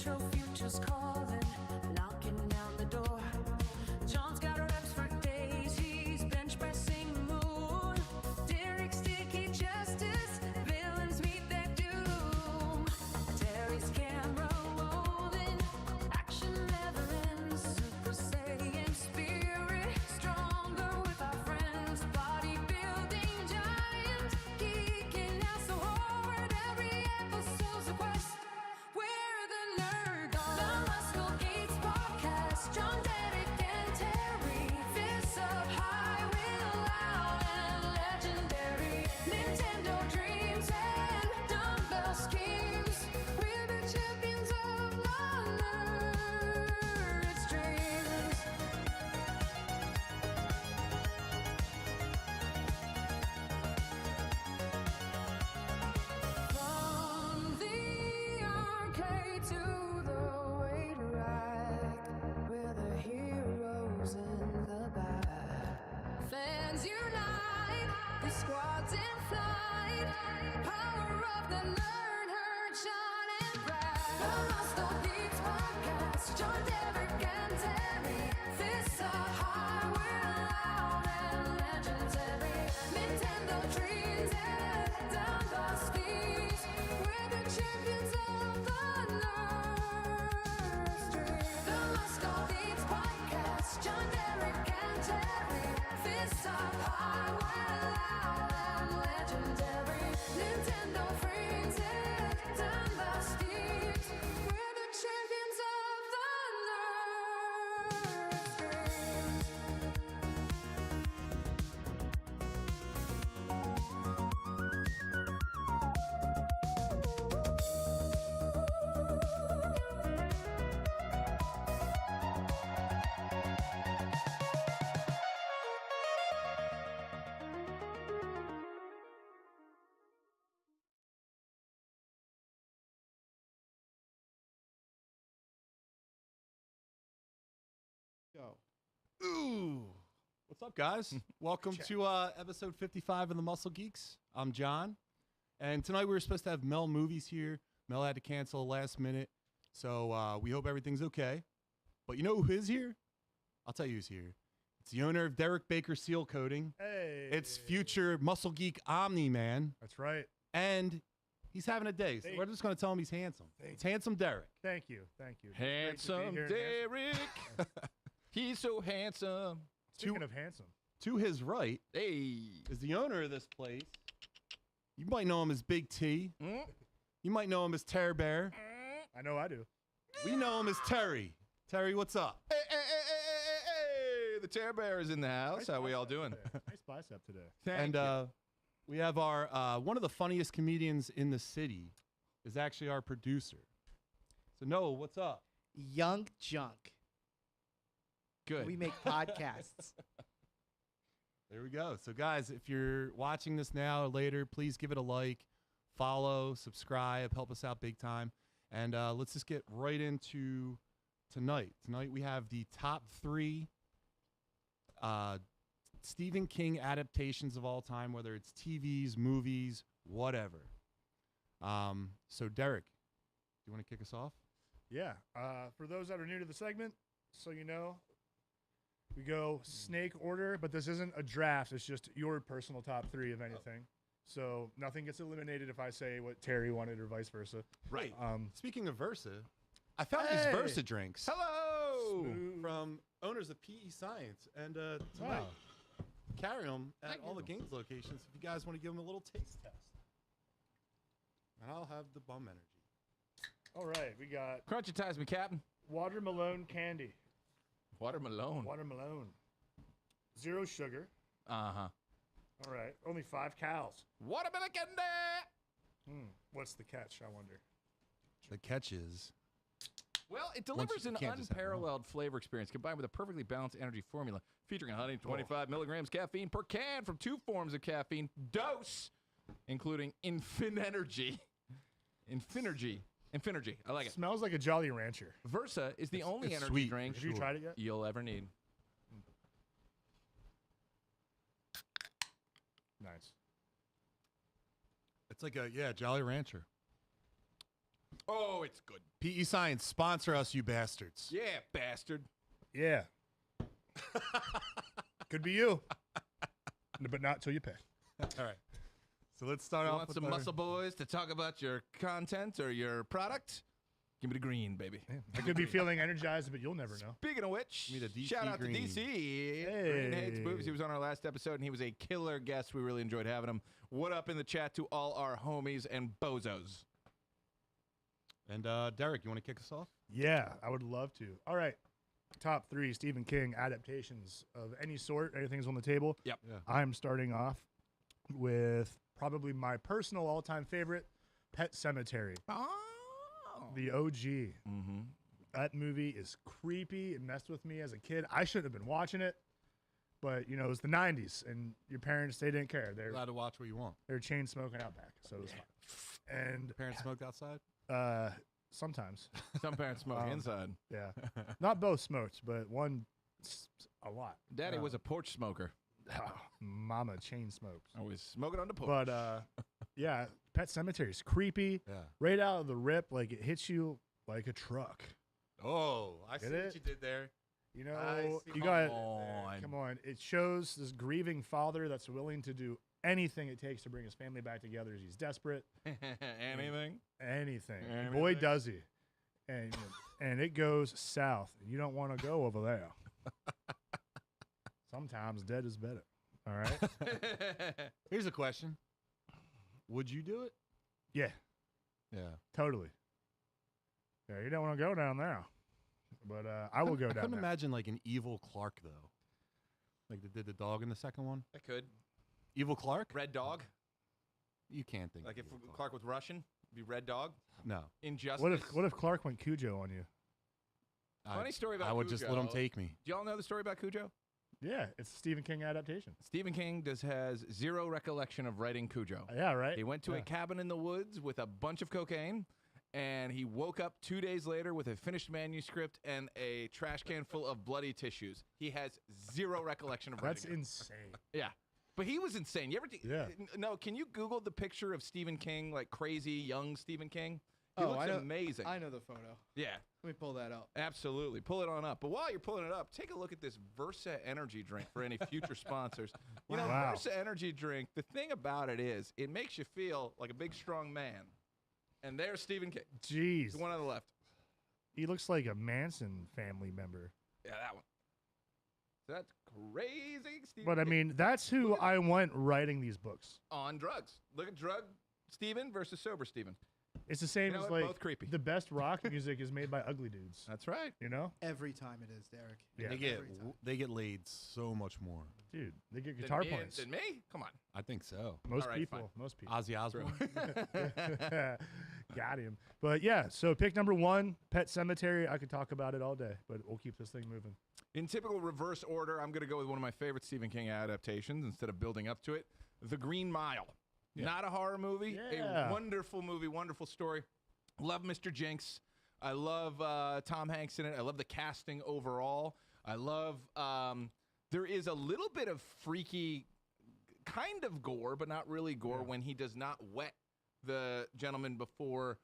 retro future's calling, knocking down the door. John's got reps for days, he's bench pressing the moon. Derek's sticky justice, villains meet their doom. Terry's camera rolling, action never ends. Super Saiyan spirit, stronger with our friends. Bodybuilding giant, geeking out so hard. Every episode's a quest. We're the Nerd Guard. The Muscle Geeks podcast. John, Derek, and Terry. Fists up high, real loud and legendary. Nintendo dreams and dumbbell schemes. We're the champions of the nerd's dreams. From the arcade to the weight rack, we're the heroes in the back. Fans unite, the squad's in flight. Power of the nerd herd, Sean and Brad. The Muscle Geeks podcast, John, Derek, and Terry. Fists up high, we're loud and legendary. Nintendo dreams and dumbbell schemes. We're the champions of the nerd's dream. The Muscle Geeks podcast, John, Derek, and Terry. Fists up high, we're loud and legendary. Nintendo dreams and dumbbell schemes. We're the champions of the nerd's dreams. Go. Ooh. What's up, guys? Welcome to episode 55 of the Muscle Geeks. I'm John. And tonight we were supposed to have Mel Movies here. Mel had to cancel last minute. So we hope everything's okay. But you know who is here? I'll tell you who's here. It's the owner of Derek Baker Seal Coating. Hey. It's future Muscle Geek Omni-Man. That's right. And he's having a day. So we're just going to tell him he's handsome. It's handsome Derek. Thank you. Thank you. Handsome Great to be here. Derek. He's so handsome. Speaking of handsome. To his right Hey. is the owner of this place. You might know him as Big T. Mm. You might know him as Terror Bear. I know I do. We know him as Terry. Terry, what's up? Hey, hey, hey, hey, hey, hey. The Terror Bear is in the house. Nice How we all bicep doing? today. Nice bicep today. Thank And you. we have our one of the funniest comedians in the city is actually our producer. So Noah, what's up? Young Junk. Good. We make podcasts. There we go. So guys, if you're watching this now or later, please give it a like, follow, subscribe, help us out big time. And let's just get right into tonight. Tonight we have the top 3 Stephen King adaptations of all time, whether it's TVs, movies, whatever. So Derek, do you want to kick us off? Yeah. For those that are new to the segment, so you know, we go snake order, but this isn't a draft. It's just your personal top 3 of anything. So nothing gets eliminated if I say what Terry wanted or vice versa. Right. Um, Speaking of Versa, I found Hey! these Versa drinks Hello. Smooth. from owners of PE Science, and tonight Wow. carry them at Thank all you. the Gaines locations if you guys want to give them a little taste test. And I'll have the bum energy. All right. We got Crunchitize me, Captain. watermelon candy. Watermelon. Watermelon. 0 sugar. Uh-huh. All right. Only 5 calories. Watermelon candy. What's the catch, I wonder? The catch is Well, it Once delivers you an can't just have it all. unparalleled flavor experience combined with a perfectly balanced energy formula featuring 125 milligrams caffeine per can from 2 forms of caffeine dose, including Infinergy. Infinergy. Infinergy. I like it. Smells like a Jolly Rancher. Versa is the only it's energy sweet, drink for Have you tried it yet? you'll ever need. Nice. it's like a Jolly Rancher. Oh, it's good. PE Science, sponsor us, you bastards. Yeah, bastard. Yeah. Could be you. But not till you pay. All right. So let's start You off want with some our- muscle boys to talk about your content or your product? Give me the green, baby. I could be feeling energized, but you'll never know. Speaking of which, Give me the DC shout out green. to DC. Hey. Green hates movies. He was on our last episode, and he was a killer guest. We really enjoyed having him. What up in the chat to all our homies and bozos? And Derek, you want to kick us off? Yeah, I would love to. All right. Top 3 Stephen King adaptations of any sort. Anything's on the table. Yep. Yeah. I'm starting off with probably my personal all-time favorite, Pet Sematary, Oh. the OG. Mm-hmm. That movie is creepy. It messed with me as a kid. I shouldn't have been watching it, but you know it was the '90s, and your parents they didn't care. You're allowed to watch what you want. They're chain smoking out back, so it was fine. And Parents smoked outside? sometimes, Some parents smoke inside. yeah, not both smoked, but one a lot. Daddy was a porch smoker. Mama chain smokes. Always smoking on the porch. But yeah, Pet Sematary is creepy. Yeah. Right out of the rip, like it hits you like a truck. Oh, I see Get what it? you did there. You I know, see. you got on. come on. It shows this grieving father that's willing to do anything it takes to bring his family back together. As he's desperate. Anything? Anything. Anything. Boy, does he. And it goes south. You don't want to go over there. Sometimes dead is better. All right. Here's a question. Would you do it? Yeah, Yeah. totally. Yeah, you don't want to go down there, but I will go I down couldn't there. imagine like an evil Clark though. Like they did the dog in the second one. I could. Evil Clark? Red Dog. You can't think. Like of if Evil Clark was Russian, it'd be Red Dog. No. Injustice. What if Clark went Cujo on you? Funny story about I would just let him Cujo. take me. Do y'all know the story about Cujo? Yeah, it's a Stephen King adaptation. Stephen King has zero recollection of writing Cujo. Yeah, right. He went to Yeah. a cabin in the woods with a bunch of cocaine, and he woke up 2 days later with a finished manuscript and a trash can full of bloody tissues. He has zero recollection of That's writing. insane. Yeah. But he was insane. You ever? Yeah. No. Can you Google the picture of Stephen King, like crazy young Stephen King? He looks I know, amazing. I know the photo. Yeah. Let me pull that up. Absolutely. Pull it on up. But while you're pulling it up, take a look at this Versa energy drink for any future sponsors. You know, Wow. Versa energy drink, the thing about it is it makes you feel like a big, strong man. And there's Stephen King, Jeez. the one on the left. He looks like a Manson family member. Yeah, that one. That's crazy. Stephen But I King mean, that's who I want writing these books. on drugs. Look at drug Stephen versus sober Stephen. It's the same You know as what? like Both creepy. the best rock music is made by ugly dudes. That's right. You know? Every time it is, Derek. Yeah. They get laid so much more. Dude, they get guitar Than me- points. Than me? Come on. I think so. Most All right, people. fine. Most people. Ozzy Osbourne. Got him. But yeah, so pick number 1, Pet Cemetery. I could talk about it all day, but we'll keep this thing moving. In typical reverse order, I'm going to go with one of my favorite Stephen King adaptations instead of building up to it. The Green Mile. Yeah. Not a horror movie. Yeah. A wonderful movie, wonderful story. Love Mr. Jinx. I love Tom Hanks in it. I love the casting overall. I love, there is a little bit of freaky kind of gore, but not really gore, when he does not wet the gentleman before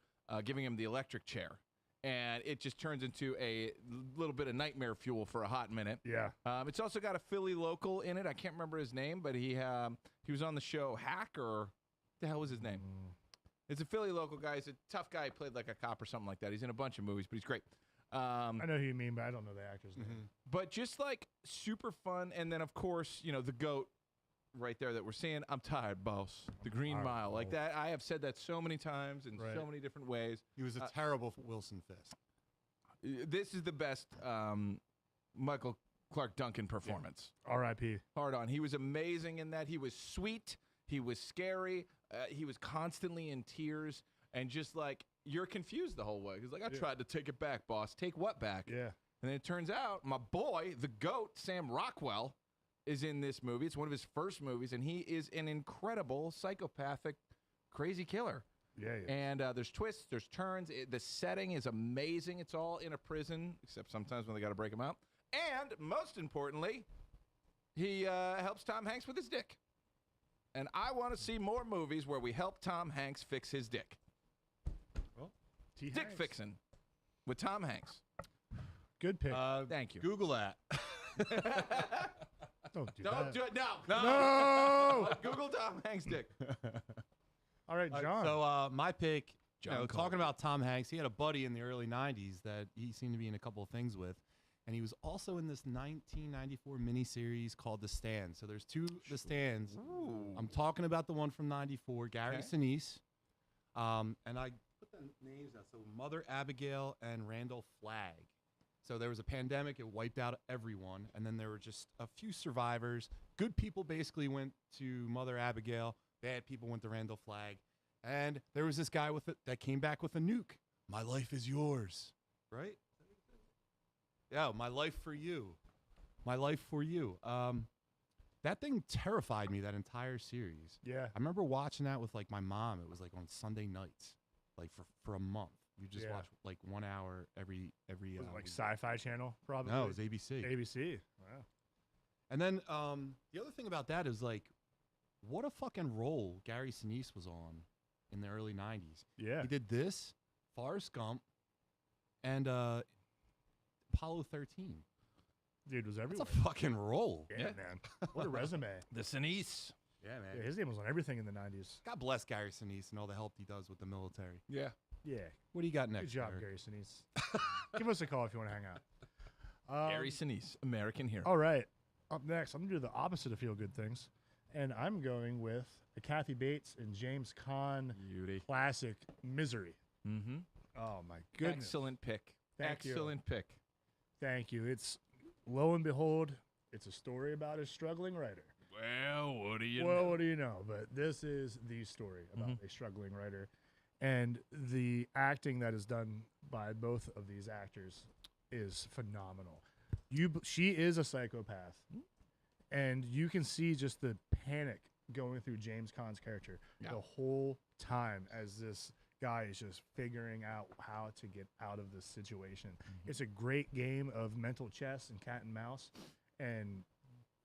giving him the electric chair. And it just turns into a little bit of nightmare fuel for a hot minute. Yeah. It's also got a Philly local in it. I can't remember his name, but he was on the show Hack, or the hell was his name? It's a Philly local guy. He's a tough guy. He played like a cop or something like that. He's in a bunch of movies, but he's great. I know who you mean, but I don't know the actor's name. But just like super fun. And then, of course, you know, the GOAT right there that we're seeing. I'm tired, boss. The Green Tired, Mile. Like boss. that. I have said that so many times in Right. so many different ways. He was a terrible Wilson Fisk. This is the best Michael Clark Duncan performance. R.I.P. Hard on. He was amazing in that. He was sweet. He was scary. He was constantly in tears. And just like, you're confused the whole way. He's like, I tried to take it back, boss. Take what back? Yeah. And then it turns out my boy, the GOAT, Sam Rockwell, is in this movie. It's one of his first movies, and he is an incredible psychopathic, crazy killer. Yeah, yeah. And there's twists, there's turns. The setting is amazing. It's all in a prison, except sometimes when they got to break him out. And most importantly, he helps Tom Hanks with his dick. And I want to see more movies where we help Tom Hanks fix his dick. Well, T. Dick Hanks. Fixin' with Tom Hanks. Good pick. Thank you. Google that. Don't do Don't that. do it. No. No. Google Tom Hanks dick. All right, John. So my pick, John Cole. talking about Tom Hanks, he had a buddy in the early 90s that he seemed to be in a couple of things with. And he was also in this 1994 miniseries called The Stand. So there's two The Stands. Ooh. I'm talking about the one from 94, Gary Okay. Sinise. And I put the names out. So Mother Abigail and Randall Flagg. So there was a pandemic. It wiped out everyone. And then there were just a few survivors. Good people basically went to Mother Abigail. Bad people went to Randall Flagg. And there was this guy that came back with a nuke. My life is yours. Right? Yeah, my life for you. My life for you. That thing terrified me, that entire series. Yeah. I remember watching that with like my mom. It was like on Sunday nights, like for a month. You just Yeah. watch like 1 hour every. Was it like week. Sci-Fi Channel, probably? No, it was ABC. ABC. Wow. And then the other thing about that is like, what a fucking role Gary Sinise was on in the early '90s. Yeah. He did this, Forrest Gump, and Apollo 13. Dude was That's everywhere. a fucking role. Yeah, Yeah. man. What a resume. The Sinise. Yeah, man. Yeah, his name was on everything in the 90s. God bless Gary Sinise and all the help he does with the military. Yeah. Yeah. What do you got Good next? job, Jared? Gary Sinise. Give us a call if you want to hang out. Gary Sinise, American hero. All right. Up next, I'm going to do the opposite of Feel Good Things. And I'm going with a Kathy Bates and James Caan Beauty. classic, Misery. Mm-hmm. Oh, my goodness. Excellent pick. Thank you. Excellent pick. Thank you. It's, lo and behold, it's a story about a struggling writer. Well, what do you Well, know? what do you know? But this is the story about Mm-hmm. a struggling writer. And the acting that is done by both of these actors is phenomenal. She is a psychopath. And you can see just the panic going through James Caan's character Yeah. the whole time as this guy is just figuring out how to get out of this situation. It's a great game of mental chess and cat and mouse. And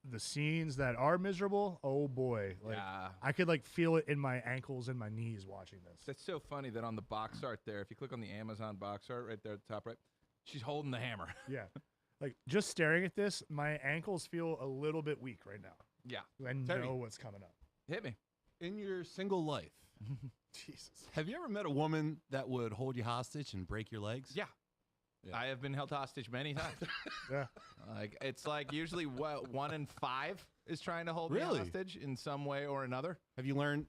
the scenes that are miserable, oh boy. Like Yeah. I could like feel it in my ankles and my knees watching this. That's so funny that on the box art there, if you click on the Amazon box art right there at the top right, she's holding the hammer. Yeah. Like just staring at this, my ankles feel a little bit weak right now. Yeah. I Terry. know what's coming up. Hit me. In your single life, Jesus. have you ever met a woman that would hold you hostage and break your legs? Yeah. Yeah. I have been held hostage many times. Yeah. Like it's like usually 1 in 5 is trying to hold me Really? hostage in some way or another. Have you learned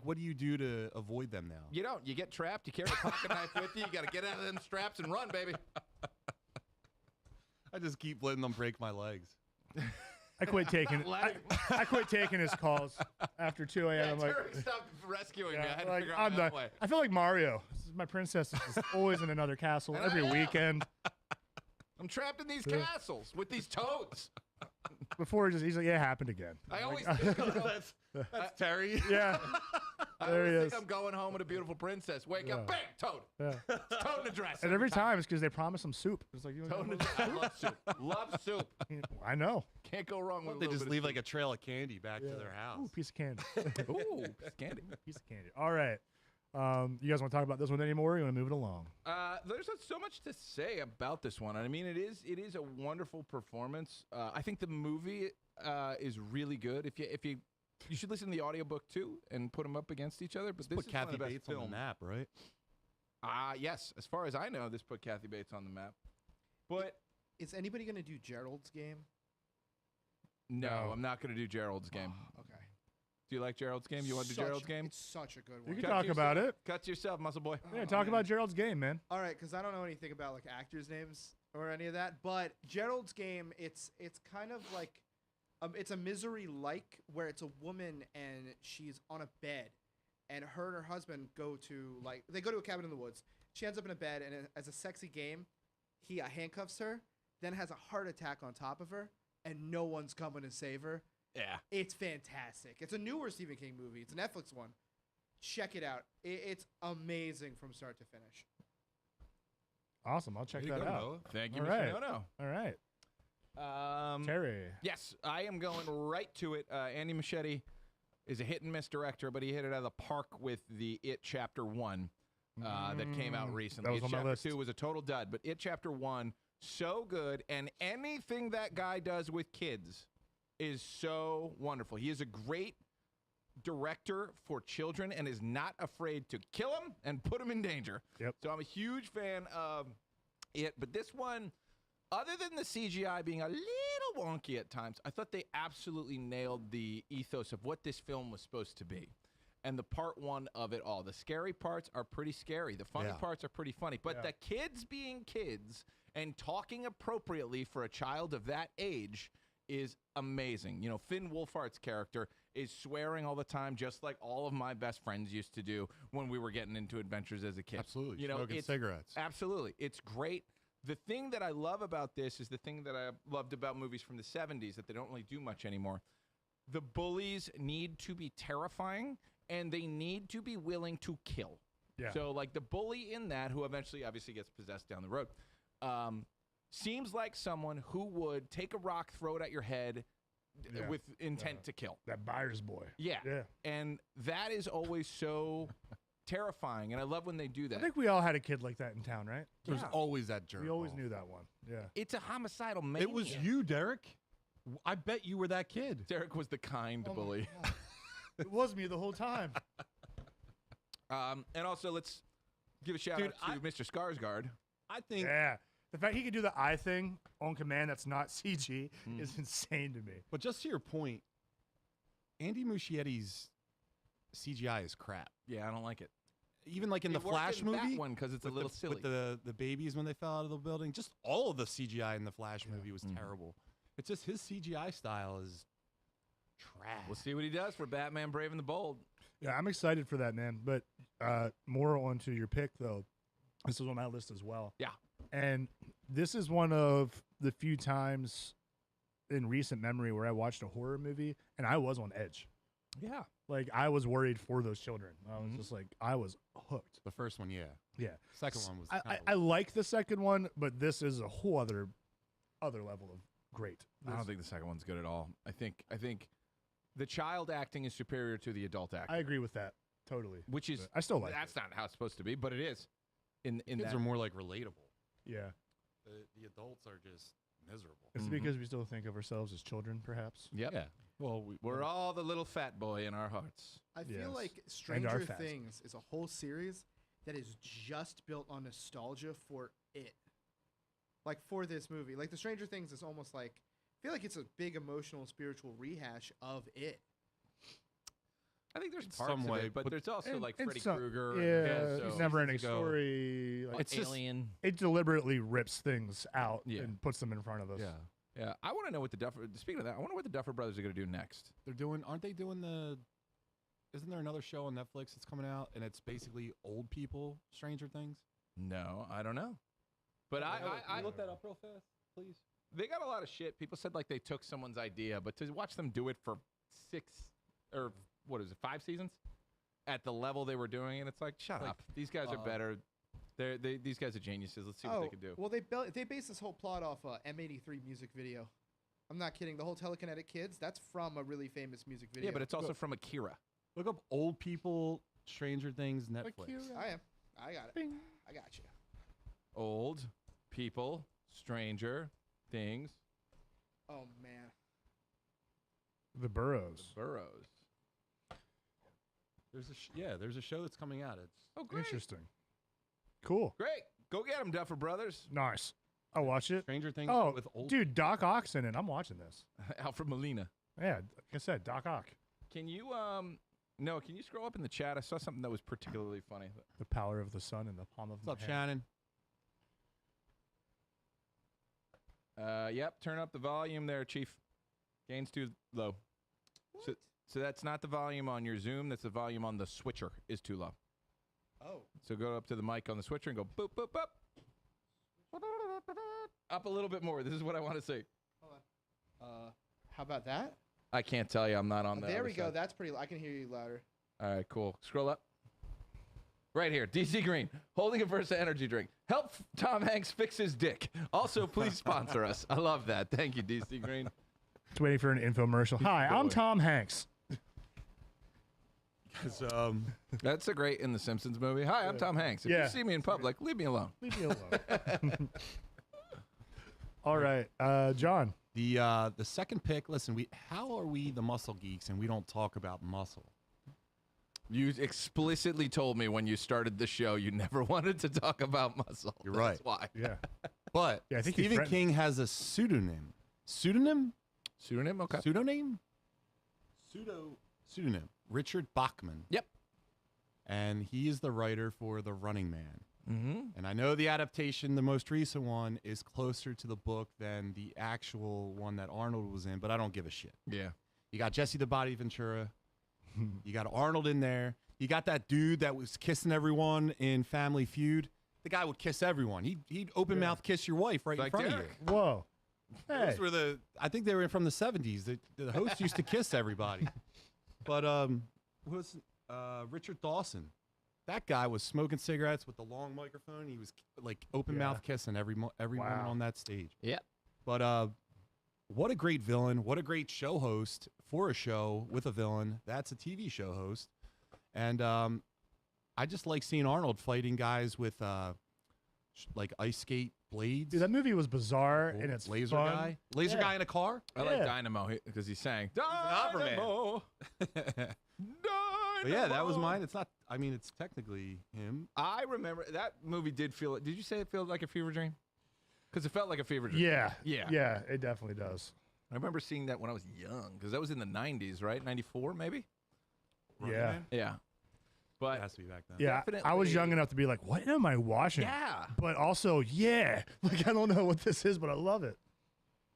what do you do to avoid them now? You don't. You get trapped. You carry a pocket knife with you. You got to get out of them straps and run, baby. I just keep letting them break my legs. I quit taking I quit taking his calls after 2 a.m. Yeah, I'm like, Turek stopped rescuing me. I yeah, had to like figure out I'm another done. way. I feel like Mario. My princess is always in another castle And every I am. weekend. I'm trapped in these Yeah. castles with these toads. Before he's like, yeah, it happened again. I always think I'm going, That's Terry. Yeah. I There he always is. think I'm going home with a beautiful princess. Wake Yeah. up, bang, toad. Yeah. Toad in a dress. And every time it's because they promise him soup. It's like, Toad in a dress. I love soup. Love soup. I know. Can't go wrong with a They little just bit leave of like a trail of candy back Yeah. to their house. Ooh, piece of candy. soup. Ooh, candy. Piece of candy. All right. You guys want to talk about this one anymore? Or you want to move it along? There's not so much to say about this one. I mean, it is a wonderful performance. I think the movie is really good. If you should listen to the audiobook too and put them up against each other. But this Put is one Kathy of the best Bates on films. the map, right? Yes, as far as I know, this put Kathy Bates on the map. But Is anybody going to do Gerald's game? no, No. I'm not going to do Gerald's game. Okay. Do you like Gerald's game? You want to do Such- Gerald's game? It's such a good You one. can talk about it. Cut to yourself, muscle boy. Yeah, talk about Gerald's game, man. All right, because I don't know anything about like actors' names or any of that. But Gerald's game, it's kind of like, it's a Misery-like where it's a woman and she's on a bed, and her husband they go to a cabin in the woods. She ends up in a bed, and as a sexy game, he handcuffs her, then has a heart attack on top of her, and no one's coming to save her. Yeah. It's fantastic. It's a newer Stephen King movie. It's a Netflix one. Check it out. It's amazing from start to finish. Awesome. I'll check Way to that go, out. Noah. Thank you, All Mr. right. No. All right. No. Terry. Yes, I am going right to it. Andy Muschietti is a hit and miss director, but he hit it out of the park with the It Chapter 1. that came out recently. That was It on my Chapter list. 2 was a total dud, but It Chapter 1, so good. And anything that guy does with kids is so wonderful. He is a great director for children and is not afraid to kill them and put them in danger. Yep. So I'm a huge fan of it. But this one, other than the CGI being a little wonky at times, I thought they absolutely nailed the ethos of what this film was supposed to be. And the part one of it all. The scary parts are pretty scary. The funny parts are pretty funny. But the kids being kids and talking appropriately for a child of that age is amazing. You know, Finn Wolfhard's character is swearing all the time, just like all of my best friends used to do when we were getting into adventures as a kid. Absolutely. You know, Smoking cigarettes. Absolutely. It's great. The thing that I love about this is the thing that I loved about movies from the 70s that they don't really do much anymore. The bullies need to be terrifying, and they need to be willing to kill. Yeah. So, like, the bully in that, who eventually obviously gets possessed down the road, seems like someone who would take a rock, throw it at your head with intent to kill. That buyer's boy. Yeah. Yeah. And that is always so terrifying, and I love when they do that. I think we all had a kid like that in town, right? There's always that jerk. We always off. knew that one. Yeah. It's a homicidal mania. It was you, Derek. I bet you were that kid. Derek was the kind Oh my bully. God. It was me the whole time. And also, let's give a shout Dude, out to Mr. Skarsgård. I think Yeah. The fact he could do the eye thing on command that's not CG is insane to me. But just to your point, Andy Muschietti's CGI is crap. Yeah, I don't like it. Even like in the It worked Flash in movie, that one because it's a with little the, silly. with the babies when they fell out of the building. Just all of the CGI in the Flash movie was terrible. It's just his CGI style is trash. We'll see what he does for Batman Brave and the Bold. Yeah, I'm excited for that, man. But more onto your pick, though. This was on my list as well. Yeah. And this is one of the few times in recent memory where I watched a horror movie and I was on edge. Yeah. Like, I was worried for those children. I was just like, I was hooked. The first one, yeah. Yeah. Second one was. I like the second one, but this is a whole other level of great. I don't think the second one's good at all. I think the child acting is superior to the adult acting. I agree with that totally. which is But I still like that's it. not how it's supposed to be, but it is. In Kids that are more like relatable. Yeah. The adults are just miserable. It's because we still think of ourselves as children, perhaps. Yep. Yeah. Well, We're all the little fat boy in our hearts. I feel Yes. like And our Stranger fast. Things is a whole series that is just built on nostalgia for it. Like, for this movie. Like, the Stranger Things is almost like, I feel like it's a big emotional, spiritual rehash of it. I think there's In parts some of way, it, but but- there's also like And Freddy some- Krueger. Yeah, so it's never ending ago. story. Like, It's just- Alien. it deliberately rips things out Yeah. and puts them in front of us. Yeah. Yeah. I want to know what the Duffer. Speaking of that, I wonder what the Duffer Brothers are going to do next. They're doing. Aren't they doing the? Isn't there another show on Netflix that's coming out and it's basically old people Stranger Things? No, I don't know. But I look that up real fast, please. they got a lot of shit. People said like they took someone's idea, but to watch them do it for 5 seasons at the level they were doing it, it's like shut Like, up. These guys are better. These guys are geniuses. Let's see what they can do. Well, they based this whole plot off a M83 music video. I'm not kidding. The whole Telekinetic Kids, that's from a really famous music video. Yeah, but it's also from Akira. Look up old people Stranger Things Netflix. I am. I got it. I got you. Old people, Stranger Things, Oh, man. The Burrows. Burrows. There's a show that's coming out. It's Oh, great. Interesting. Cool. Great. Go get them, Duffer Brothers. Nice. I'll watch it. Stranger Things Oh, with old. dude, Doc Ock's in it. I'm watching this. Alfred Molina. Yeah, like I said, Doc Ock. Can you no, can you scroll up in the chat? I saw something that was particularly funny. The power of the sun in the palm of What's my up, hand. Shannon? Yep, turn up the volume there, Chief. Gain's too low. So that's not the volume on your Zoom, that's the volume on the switcher is too low. Oh. So go up to the mic on the switcher and go boop, boop, boop. Up a little bit more. This is what I want to say. Hold on. How about that? I can't tell you. I'm not on that. There we go. That's pretty. I can hear you louder. All right, cool. Scroll up. Right here, DC Green, holding a Versa energy drink. Help Tom Hanks fix his dick. Also, please sponsor us. I love that. Thank you, DC Green. Just waiting for an infomercial. Hi, I'm boy. Tom Hanks. 'Cause, That's a great in the Simpsons movie. Hi, I'm Tom Hanks. If Yeah. you see me in public, leave me alone. Leave me alone. All right, John. the second pick. Listen, how are we the muscle geeks and we don't talk about muscle? You explicitly told me when you started the show you never wanted to talk about muscle. You're That's right. why. Yeah. But Yeah, I think you Stephen threatened- King has a pseudonym. Pseudonym? Pseudonym? Okay. Pseudonym? Pseudonym. Richard Bachman. Yep. And he is the writer for The Running Man. Mm-hmm. And I know the adaptation, the most recent one, is closer to the book than the actual one that Arnold was in, but I don't give a shit. Yeah. You got Jesse the Body Ventura. You got Arnold in there. You got that dude that was kissing everyone in Family Feud. The guy would kiss everyone. He'd open mouth kiss your wife right in Like front Derek. of you. Whoa. Hey. Those were I think they were from the 70s. The host used to kiss everybody. But was Richard Dawson. That guy was smoking cigarettes with the long microphone. He was like open mouth kissing every woman on that stage. Yep. But what a great villain. What a great show host for a show with a villain. That's a TV show host. And I just like seeing Arnold fighting guys with like ice skate blades. Dude, that movie was bizarre and it's laser fun. guy. Laser Yeah. guy in a car? I like Yeah. Dynamo because he sang. opera man. Dynamo. But yeah, that was mine. It's not, I mean, it's technically him. I remember that movie did feel. Did you say it felt like a fever dream? Because it felt like a fever dream. Yeah. Yeah. Yeah, it definitely does. I remember seeing that when I was young because that was in the 90s, right? 94 maybe? Running Yeah. Man? Yeah. It But has to be back then. Yeah. I was Definitely. young enough to be like, what am I watching? yeah. But also, yeah. Like, I don't know what this is, but I love it.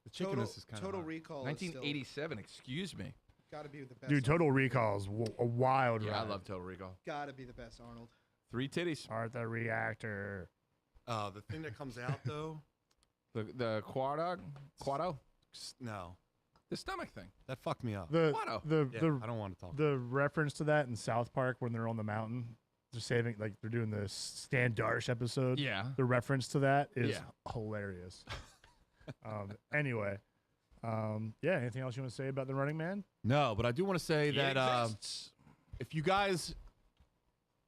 The chickeness is kind of Total hard. Recall. 1987, excuse me. Got to be the best. Dude, Total Recall is a wild Yeah, I ride. love Total Recall. Got to be the best Arnold. 3 titties. Art the Reactor. The thing that comes out, though, The Quado? no, The stomach thing. that fucked me up. The Watto. the Yeah, the I don't want to talk. the reference to that in South Park when they're on the mountain, they're saving, like they're doing the Stan Darsh episode. Yeah. The reference to that is Yeah. hilarious. Anyway, yeah. Anything else you want to say about The Running Man? No, but I do want to say It that exists. if you guys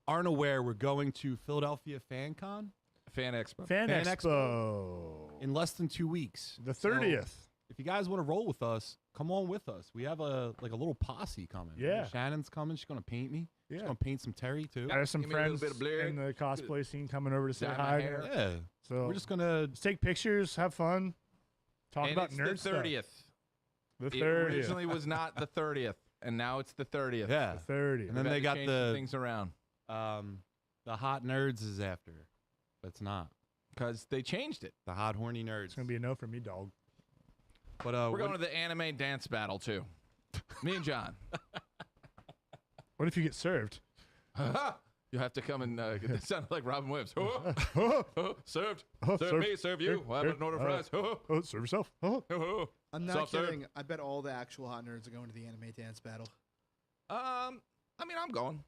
aren't aware, we're going to Philadelphia Fan Con Fan Expo. Fan Fan Expo. in less than 2 weeks. The So, 30th. if you guys want to roll with us, come on with us. We have a little posse coming. Yeah. Shannon's coming. She's gonna paint me. She's Yeah. gonna paint some Terry too. I have some Give me a little friends bit of blur. in the cosplay scene coming over to say Dye my hi. hair. Yeah. So We're just gonna. let's take pictures, have fun, talk And about it's nerd the stuff. 30th. The It 30th. originally was not the 30th, and now it's the 30th. Yeah. The 30th. And then We've had they to got change some the things around the hot nerds is after, but it's not because they changed it. the hot horny nerds. It's gonna be a no from me, dog. But We're going to the anime dance battle too. Me and John. What if you get served? You have to come and that sounded like Robin Williams. Served. Oh, serve served. me, serve you. Here, Well, here. an order of fries. Oh, serve yourself. Oh. I'm not Soft serve. kidding. I bet all the actual hot nerds are going to the anime dance battle. I mean, I'm going.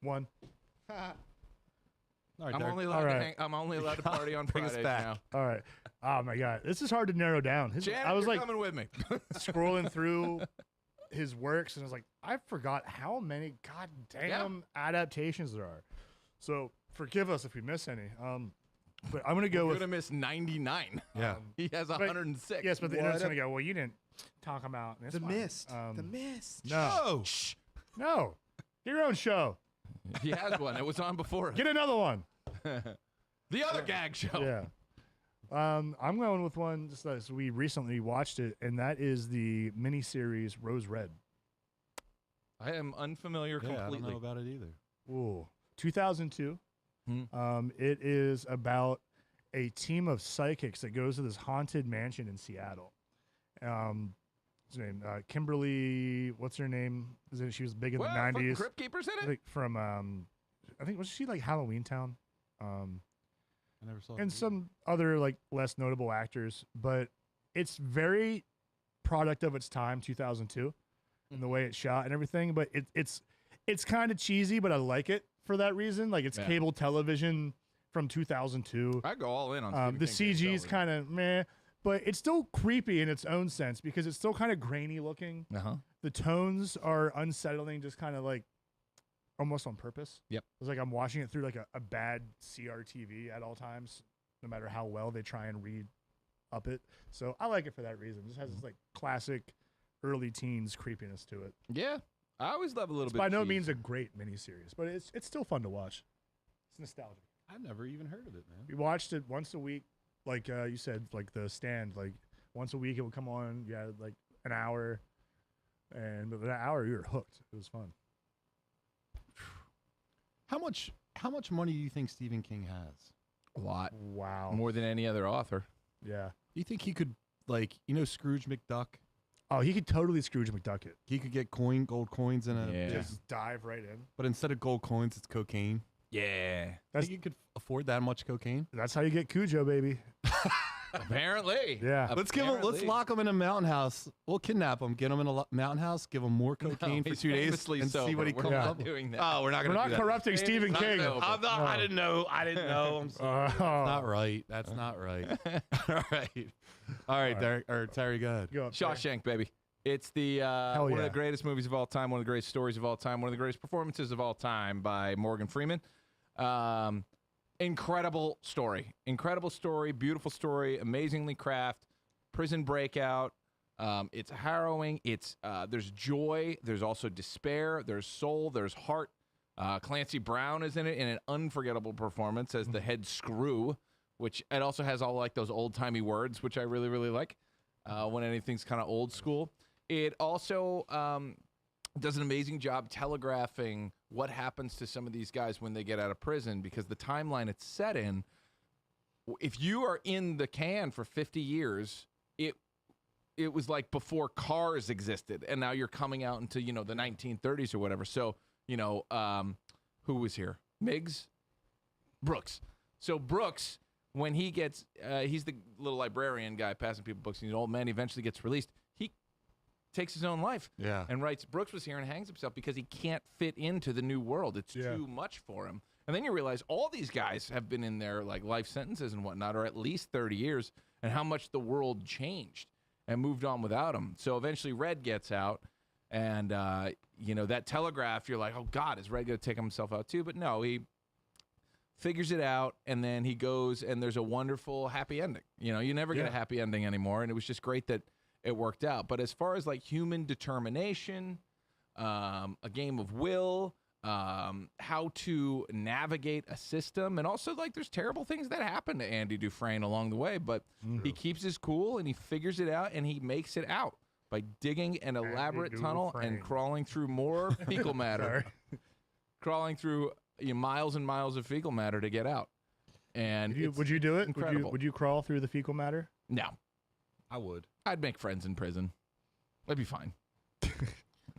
One. all right, I'm Derek. only allowed All to right. hang, I'm only allowed to party on Bring us Fridays back. now. All right. Oh my God, this is hard to narrow down. Janet, I was you're like coming with me. scrolling through his works, and I was like, I forgot how many goddamn adaptations there are. So forgive us if we miss any. But I'm gonna go You're with gonna miss 99. Yeah. He has 106. yes, but the What internet's a- gonna go. Well, you didn't talk about this The one." Mist. The Mist. No, Oh, no, get your own show. He has one. It was on before. Get another one. The other gag show. Yeah. I'm going with one just as we recently watched it, and that is the miniseries Rose Red. I am unfamiliar yeah, I don't completely. know about it either. Ooh, 2002. Hmm. It is about a team of psychics that goes to this haunted mansion in Seattle. What's her name? Kimberly. What's her name? She was big in Well, the fucking 90s. Crypt Keepers in it? Like from I think was she like Halloween Town? I never saw. And the some other like less notable actors, but it's very product of its time, 2002, and the way it's shot and everything. But it's kind of cheesy, but I like it for that reason. Like it's Yeah. cable television from 2002. I go all in on The CG is kind of meh, but it's still creepy in its own sense because it's still kind of grainy looking. Uh-huh. The tones are unsettling, just kind of like almost on purpose. Yep. It's like I'm watching it through like a bad CRTV at all times, no matter how well they try and read up it. So I like it for that reason. It just has this like classic early teens creepiness to it. Yeah, I always love a little It's bit. by of no cheese. means a great miniseries, but it's still fun to watch. It's nostalgic. I've never even heard of it, man. We watched it once a week, like you said, like The Stand. Like once a week it would come on. You had like an hour, and within an hour you were hooked. It was fun. How much money do you think Stephen King has? a lot Wow. more than any other author. Yeah. Do you think he could, like, Scrooge McDuck? Oh, he could totally Scrooge McDuck it. He could get gold coins in a, Yeah. Just dive right in. but instead of gold coins, it's cocaine. Yeah, I think you could afford that much cocaine. That's how you get Cujo, baby. apparently. Yeah. Let's Apparently. lock him in a mountain house. We'll kidnap him, get him in a mountain house, give him more cocaine for he's 2 days, famously and see sober. what he We're comes not up with. doing that. Oh, we're not We're going to not do that. corrupting Stephen not King. sober. I'm not, I didn't know. I'm sorry. Oh. That's not right. That's not right. All right, Derek, or Terry, go ahead. Go up there. Shawshank, baby. It's the one of yeah. the greatest movies of all time, one of the greatest stories of all time, one of the greatest performances of all time by Morgan Freeman. Incredible story, beautiful story, amazingly crafted. Prison breakout. It's harrowing. It's there's joy. There's also despair. There's soul. There's heart. Clancy Brown is in it in an unforgettable performance as the head screw, which it also has all like those old timey words, which I really really like. When anything's kind of old school. It also does an amazing job telegraphing what happens to some of these guys when they get out of prison, because the timeline it's set in, if you are in the can for 50 years, it was like before cars existed, and now you're coming out into, the 1930s or whatever. So, who was here? Miggs? Brooks. So Brooks, when he gets, he's the little librarian guy passing people books, and he's an old man, he eventually gets released. He takes his own life. Yeah. And writes, Brooks was here and hangs himself because he can't fit into the new world. It's Yeah. too much for him. And then you realize all these guys have been in their like life sentences and whatnot, or at least 30 years, and how much the world changed and moved on without him. So eventually Red gets out, and, that telegraph, you're like, oh, God, is Red going to take himself out too? But no, he figures it out, and then he goes, and there's a wonderful happy ending. You never get a happy ending anymore, and it was just great that it worked out. But as far as like human determination, a game of will, how to navigate a system, and also like there's terrible things that happen to Andy Dufresne along the way, but he keeps his cool and he figures it out, and he makes it out by digging an elaborate tunnel and Dufresne. crawling through more fecal matter, crawling through miles and miles of fecal matter to get out. And Would you do it? incredible. Would you crawl through the fecal matter? No, I would. I'd make friends in prison. That'd be fine.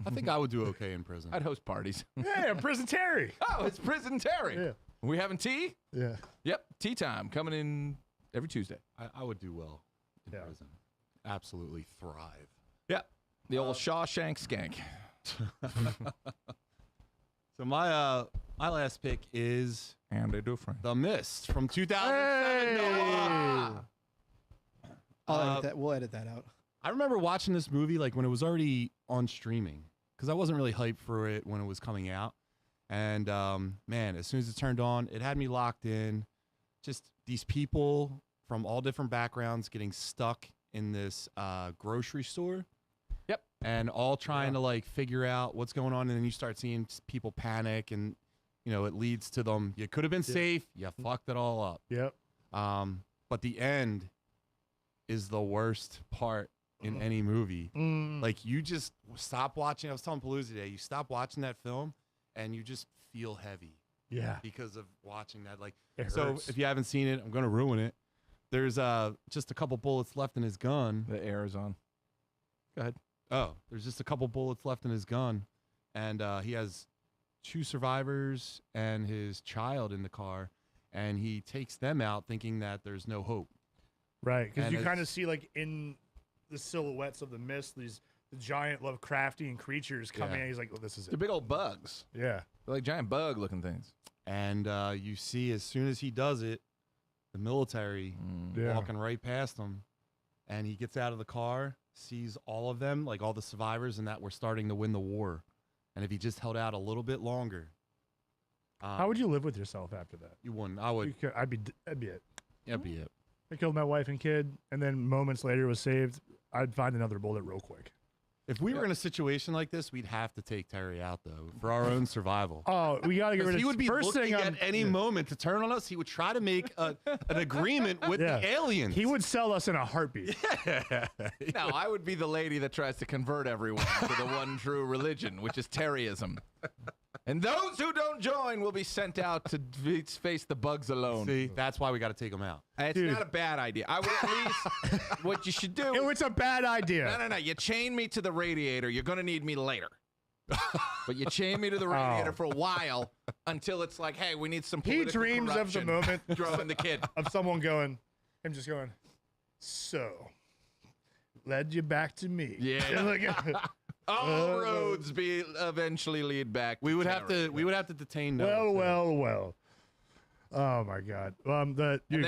I think I would do okay in prison. I'd host parties. Yeah, Prison Terry. Oh, it's Prison Terry. Yeah. We having tea? Yeah. Yep, tea time coming in every Tuesday. I would do well in Yeah. prison. Absolutely thrive. Yep, the old Shawshank skank. So my last pick is Andy Dufresne. The Mist from 2007. Noah. I'll edit that. We'll edit that out. I remember watching this movie like when it was already on streaming, because I wasn't really hyped for it when it was coming out. And man, as soon as it turned on, it had me locked in. Just these people from all different backgrounds getting stuck in this grocery store. Yep. And all trying to like figure out what's going on, and then you start seeing people panic, and it leads to them. You could have been safe. You fucked it all up. Yep. But the end is the worst part in any movie. Like, you just stop watching. I was telling Palooza today, you stop watching that film and you just feel heavy Yeah. because of watching that. Like, It so hurts. if you haven't seen it, I'm going to ruin it. There's just a couple bullets left in his gun. The air is on. Go ahead. Oh, there's just a couple bullets left in his gun. And he has 2 survivors and his child in the car. And he takes them out thinking that there's no hope. Right, because And you kind of it's- see like in the silhouettes of the mist, the giant Lovecraftian creatures coming Yeah. in. He's like, "Oh, this is They're it." big old bugs. Yeah, They're like giant bug-looking things. And you see, as soon as he does it, the military Yeah. walking right past him. And he gets out of the car, sees all of them, like all the survivors, and that we're starting to win the war. And if he just held out a little bit longer, How would you live with yourself after that? You wouldn't. I would. I'd be it. That'd be it. I killed my wife and kid, and then moments later was saved. I'd find another bullet real quick. If we were in a situation like this, we'd have to take Terry out though for our own survival. Oh, we gotta get rid of. He would be first looking thing at any moment to turn on us. He would try to make an agreement with the aliens. He would sell us in a heartbeat. No, I would be the lady that tries to convert everyone to the one true religion, which is Terryism. And those who don't join will be sent out to face the bugs alone. See, that's why we got to take him out. It's not a bad idea. I would at least, what you should do. It's a bad idea. No. You chain me to the radiator. You're going to need me later. But you chain me to the radiator for a while until it's like, hey, we need some political He dreams of the moment throwing the kid. of someone going, him just going, so, led you back to me. Yeah. All roads eventually lead back. We would Terry. have to detain Noah. Well. Oh my God.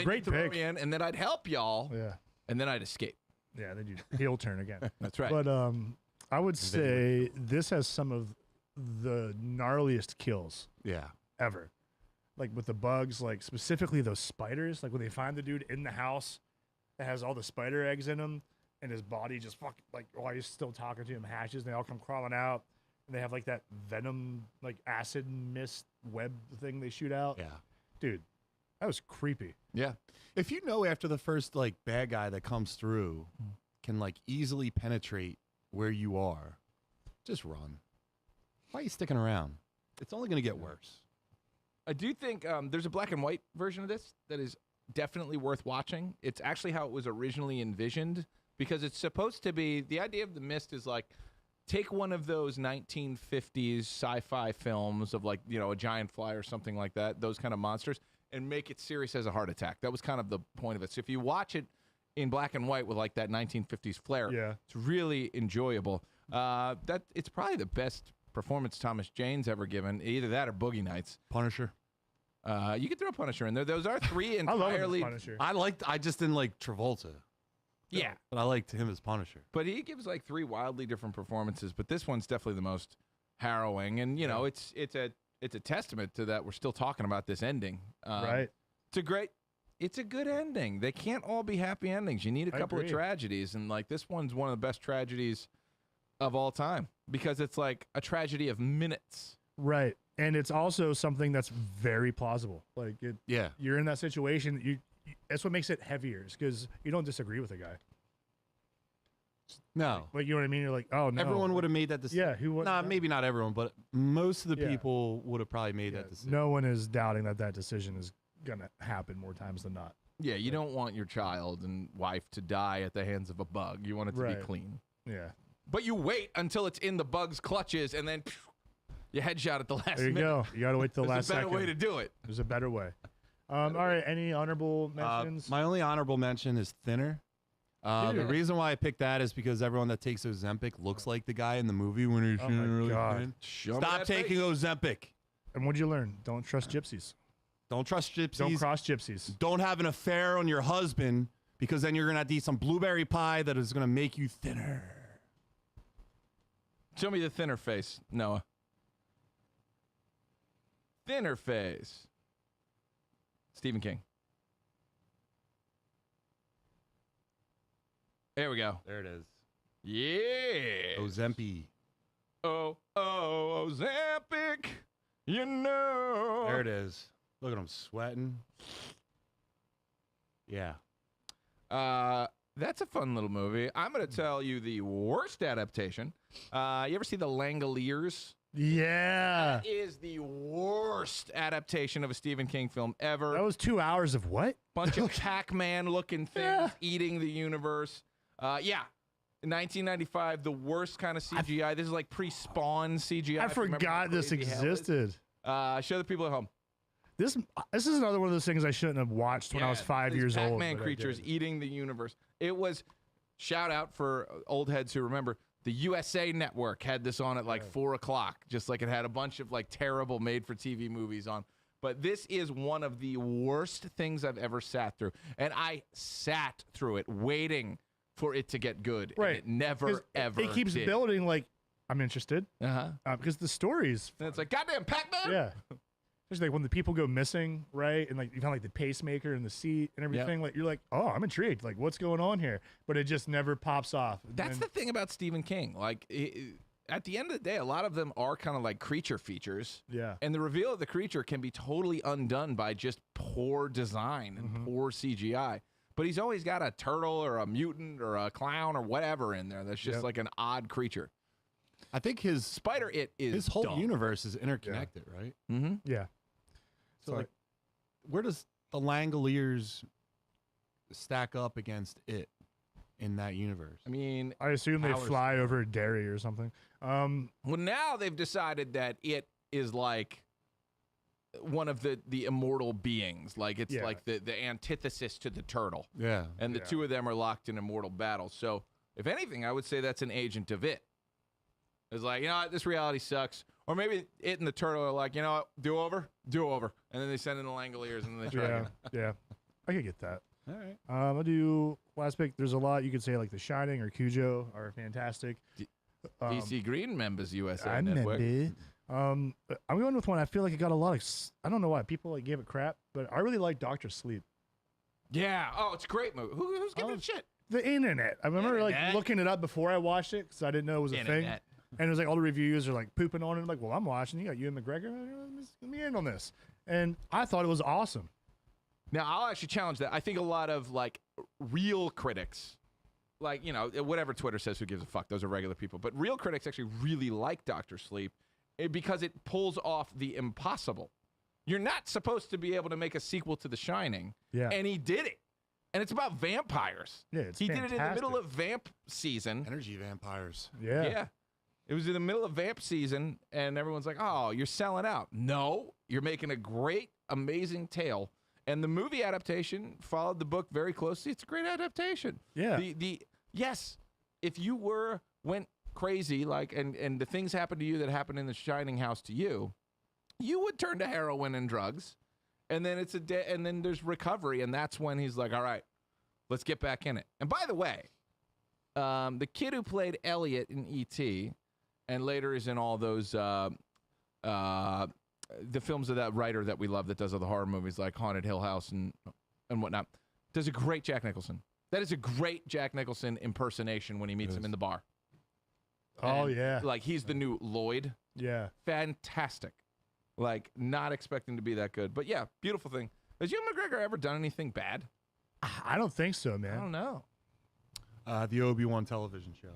Great throw pick. me in, and then I'd help y'all. Yeah. And then I'd escape. Yeah. Then you heel turn again. That's right. But I would say this has some of the gnarliest kills Yeah. ever. Like with the bugs, like specifically those spiders. Like when they find the dude in the house that has all the spider eggs in him. And his body just like while he's still talking to him hatches, and they all come crawling out, and they have like that venom, like acid mist web thing they shoot out. Yeah. Dude, that was creepy. Yeah. If you know after the first like bad guy that comes through can like easily penetrate where you are, just run. Why are you sticking around? It's only going to get worse. I do think there's a black and white version of this that is definitely worth watching. It's actually how it was originally envisioned. Because it's supposed to be, the idea of the mist is like, take one of those 1950s sci-fi films of like, a giant fly or something like that, those kind of monsters, and make it serious as a heart attack. That was kind of the point of it. So if you watch it in black and white with like that 1950s flair, it's really enjoyable. It's probably the best performance Thomas Jane's ever given, either that or Boogie Nights. Punisher. You can throw Punisher in there. Those are three I love him as entirely... Punisher. I just didn't like Travolta. Yeah. But I liked him as Punisher. But he gives like three wildly different performances, but this one's definitely the most harrowing. And it's a testament to that we're still talking about this ending. Right. It's a good ending. They can't all be happy endings. You need a couple of tragedies, and like this one's one of the best tragedies of all time because it's like a tragedy of minutes. Right. And it's also something that's very plausible. Like you're in that situation, that's what makes it heavier, is because you don't disagree with the guy. No. Like, you know what I mean? You're like, oh, no. Everyone would have made that decision. Yeah, who would? Nah, maybe not everyone, but most of the people would have probably made that decision. No one is doubting that decision is going to happen more times than not. Yeah, you don't want your child and wife to die at the hands of a bug. You want it to be clean. Yeah. But you wait until it's in the bug's clutches, and then you headshot at the last minute. There you go. You got to wait till the last second. There's a better way to do it. There's a better way. All right, any honorable mentions? My only honorable mention is Thinner. The reason why I picked that is because everyone that takes Ozempic looks like the guy in the movie when he's really thin. Stop taking Ozempic. And what'd you learn? Don't trust gypsies. Don't trust gypsies. Don't cross gypsies. Don't have an affair on your husband, because then you're going to have to eat some blueberry pie that is going to make you thinner. Show me the thinner face, Noah. Thinner face. Stephen King. There we go. There it is. Yeah. Ozempic. Oh, Ozempic. You know. There it is. Look at him sweating. Yeah. That's a fun little movie. I'm going to tell you the worst adaptation. You ever see The Langoliers? Yeah. That is the worst adaptation of a Stephen King film ever. That was 2 hours of what? Bunch of Pac-Man looking things eating the universe. Yeah. In 1995, the worst kind of CGI. This is like pre-Spawn CGI. I forgot this existed. Show the people at home. This is another one of those things I shouldn't have watched when I was 5 years old. Pac-Man creatures eating the universe. It was, shout out for old heads who remember, the USA Network had this on at like 4 o'clock, just like it had a bunch of like terrible made-for-TV movies on. But this is one of the worst things I've ever sat through. And I sat through it waiting for it to get good. Right. And it never, ever It keeps did. building like, I'm interested. Uh-huh. Because the stories. And it's like, goddamn, Pac-Man? Yeah. especially like when the people go missing, right? And like you find like the pacemaker in the seat and everything. Like you're like, oh, I'm intrigued. Like what's going on here? But it just never pops off. That's the thing about Stephen King. Like at the end of the day, a lot of them are kind of like creature features. Yeah. And the reveal of the creature can be totally undone by just poor design and poor CGI. But he's always got a turtle or a mutant or a clown or whatever in there that's just like an odd creature. I think his Spider-It is his whole dumb. universe is interconnected, right? Mm-hmm. Yeah. So like, where does the Langoliers stack up against it in that universe? I mean, I assume they Powers. fly over Derry or something. well, now they've decided that it is like one of the immortal beings. Like it's like the antithesis to the turtle. Yeah. And the two of them are locked in immortal battle. So if anything, I would say that's an agent of it. It's like, you know what, this reality sucks. Or maybe it and the turtle are like, you know what, do over. And then they send in the Langoliers and then they try again. Yeah. I could get that. All right. I'll do last pick. There's a lot you could say, like The Shining or Cujo are fantastic. DC Green members USA I Network. remember. I'm going with one. I feel like it got a lot of. I don't know why people like gave it crap, but I really like Doctor Sleep. Yeah. Oh, it's a great movie. Who's giving it shit? The internet. I remember like Internet. looking it up before I watched it because I didn't know it was a thing. Internet. And it was like all the reviews are like pooping on it. I'm like, well, I'm watching. You got Ewan McGregor. Let me in on this. And I thought it was awesome. Now, I'll actually challenge that. I think a lot of, like, real critics, like, you know, whatever Twitter says, who gives a fuck? Those are regular people. But real critics actually really like Dr. Sleep because it pulls off the impossible. You're not supposed to be able to make a sequel to The Shining. Yeah. And he did it. And it's about vampires. Yeah, it's He did it in the middle fantastic. of vamp season. Energy vampires. Yeah. It was in the middle of vamp season, and everyone's like, oh, you're selling out. No, you're making a great, amazing tale. And the movie adaptation followed the book very closely. It's a great adaptation. Yeah. Yes, if you went crazy, like, and the things happened to you that happened in the Shining house to you, you would turn to heroin and drugs. And then and then there's recovery, and that's when he's like, all right, let's get back in it. And by the way, the kid who played Elliot in E.T. and later is in all those the films of that writer that we love that does all the horror movies like Haunted Hill House and whatnot, does a great Jack Nicholson. That is a great Jack Nicholson impersonation when he meets him in the bar. Oh, And, yeah. like he's the new Lloyd. Yeah. Fantastic. Like not expecting to be that good, but yeah, beautiful thing. Has Ewan McGregor ever done anything bad? I don't think so, I man. don't know. The Obi-Wan television show.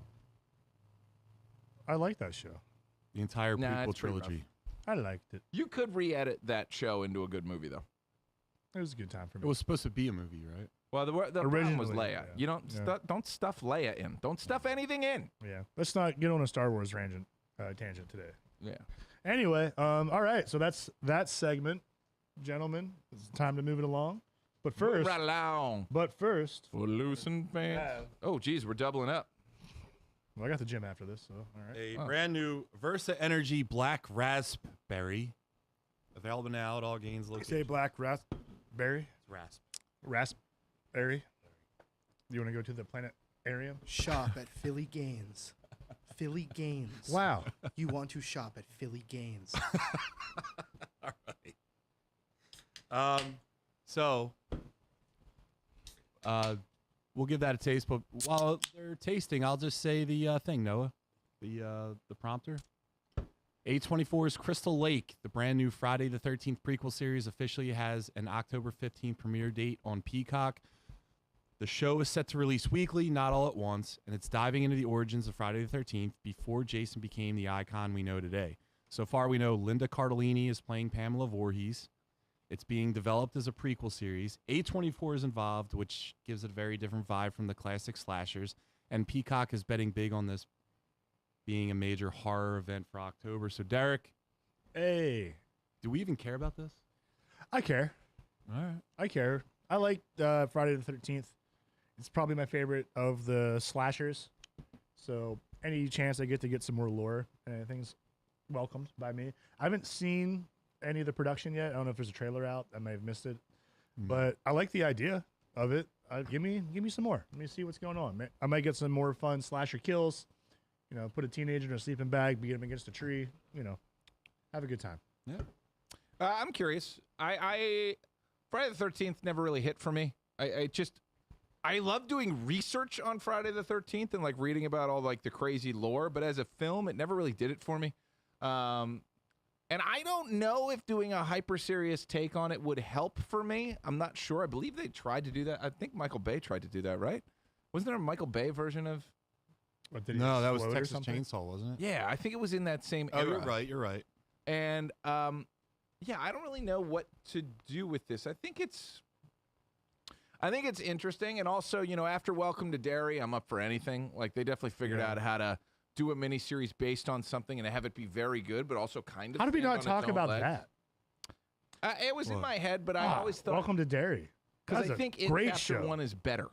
I like that show. The entire Nah, prequel it's pretty rough. trilogy. I liked it. You could re-edit that show into a good movie though. It was a good time for me. It was supposed to be a movie, right? Well, the problem was Originally, Leia. yeah. You don't stuff Leia in. Don't stuff anything in. Yeah. Let's not get on a Star Wars tangent today. Yeah. Anyway, all right. So that's that segment, gentlemen. It's time to move it along. But first, right along. for Loosen pants. Oh, geez, we're doubling up. well, I got the gym after this, so all right. A brand new Versa Energy Black Raspberry. Available now at all Gaines Say locations. black raspberry. Raspberry. You want to go to the planetarium? Shop at Philly Gaines. Philly Gaines. Wow. You want to shop at Philly Gaines. All right. So, we'll give that a taste. But while they're tasting, I'll just say the thing, Noah, the prompter. A24's Crystal Lake, the brand new Friday the 13th prequel series, officially has an October 15th premiere date on Peacock. The show is set to release weekly, not all at once, and it's diving into the origins of Friday the 13th before Jason became the icon we know today. So far, we know Linda Cardellini is playing Pamela Voorhees. It's being developed as a prequel series. A24 is involved, which gives it a very different vibe from the classic slashers, and Peacock is betting big on this being a major horror event for October. So, Derek, Hey. do we even care about this? I care. All right. I care. I like Friday the 13th. It's probably my favorite of the slashers. So any chance I get to get some more lore, anything's welcomed by me. I haven't seen any of the production yet. I don't know if there's a trailer out. I may have missed it. But I like the idea of it. Give me some more. Let me see what's going on. I might get some more fun slasher kills. Put a teenager in a sleeping bag, beat him against a tree. Have a good time. Yeah. I'm curious. I Friday the 13th never really hit for me. I love doing research on Friday the 13th and like reading about all like the crazy lore, but as a film, it never really did it for me. And I don't know if doing a hyper serious take on it would help for me. I'm not sure. I believe they tried to do that. I think Michael Bay tried to do that, right? Wasn't there a Michael Bay version of? No, that was Texas Chainsaw, wasn't it? Yeah, I think it was in that same Oh, era. you're right. You're right. And yeah, I don't really know what to do with this. I think it's interesting, and also, you know, after Welcome to Derry, I'm up for anything. Like, they definitely figured out how to do a miniseries based on something and have it be very good, but also kind of. How did we stand not on its talk own about legs. that? It was in my head, but I always thought Welcome to Derry. because I That's a think great Chapter show. 1 is better.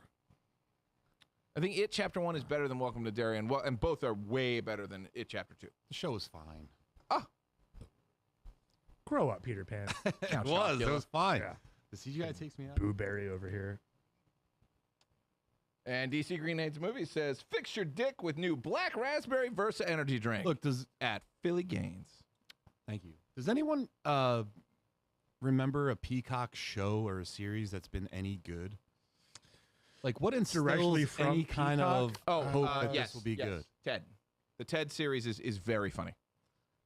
I think It Chapter 1 is better than Welcome to Derry, and both are way better than It Chapter 2. The show was fine. Grow up, Peter Pan. It was fine. Yeah. The CGI takes me out. Boo Berry over here. And DC Green Aids Movie says, fix your dick with new Black Raspberry Versa energy drink. Look, At Philly Gaines. Thank you. Does anyone remember a Peacock show or a series that's been any good? Like, what instills Directly from any kind Peacock? of hope that yes, this will be yes. good? Ted. The Ted series is very funny.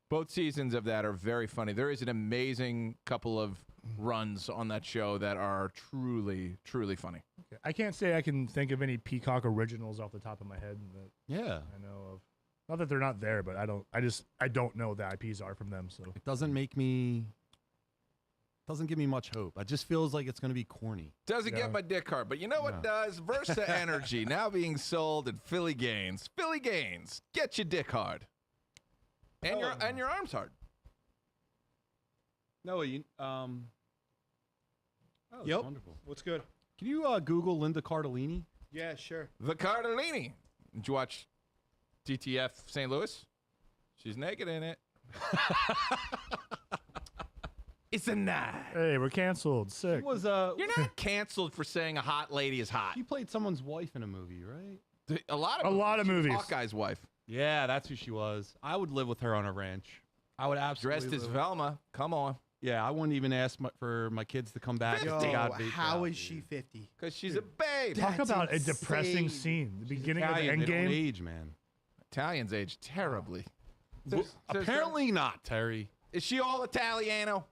Both seasons of that are very funny. There is an amazing couple of runs on that show that are truly, truly funny. I can't say I can think of any Peacock originals off the top of my head that Yeah. I know of. Not that they're not there, but I don't know the IPs are from them. So It doesn't give me much hope. It just feels like it's going to be corny. Doesn't get my dick hard, but you know what does? Versa Energy, now being sold at Philly Gaines. Philly Gaines, get your dick hard. And your arms hard. No, you Yep. wonderful. What's good? Can you Google Linda Cardellini? Yeah, sure. The Cardellini. Did you watch DTF St. Louis? She's naked in it. It's a night. hey, we're canceled. Sick. She was You're not canceled for saying a hot lady is hot. She played someone's wife in a movie, right? A lot of A lot of She was movies. Hawkeye's wife. Yeah, that's who she was. I would live with her on a ranch. I would absolutely Dressed as live- Velma. Come on. Yeah, I wouldn't even ask for my kids to come back. Yo, if they got baked how out, is dude. she 50? Because she's a babe. Talk That's about a depressing insane. scene. The She's beginning Italian, of the they don't Endgame. age, man. Italians age terribly. Apparently not, Terry. Is she all Italiano?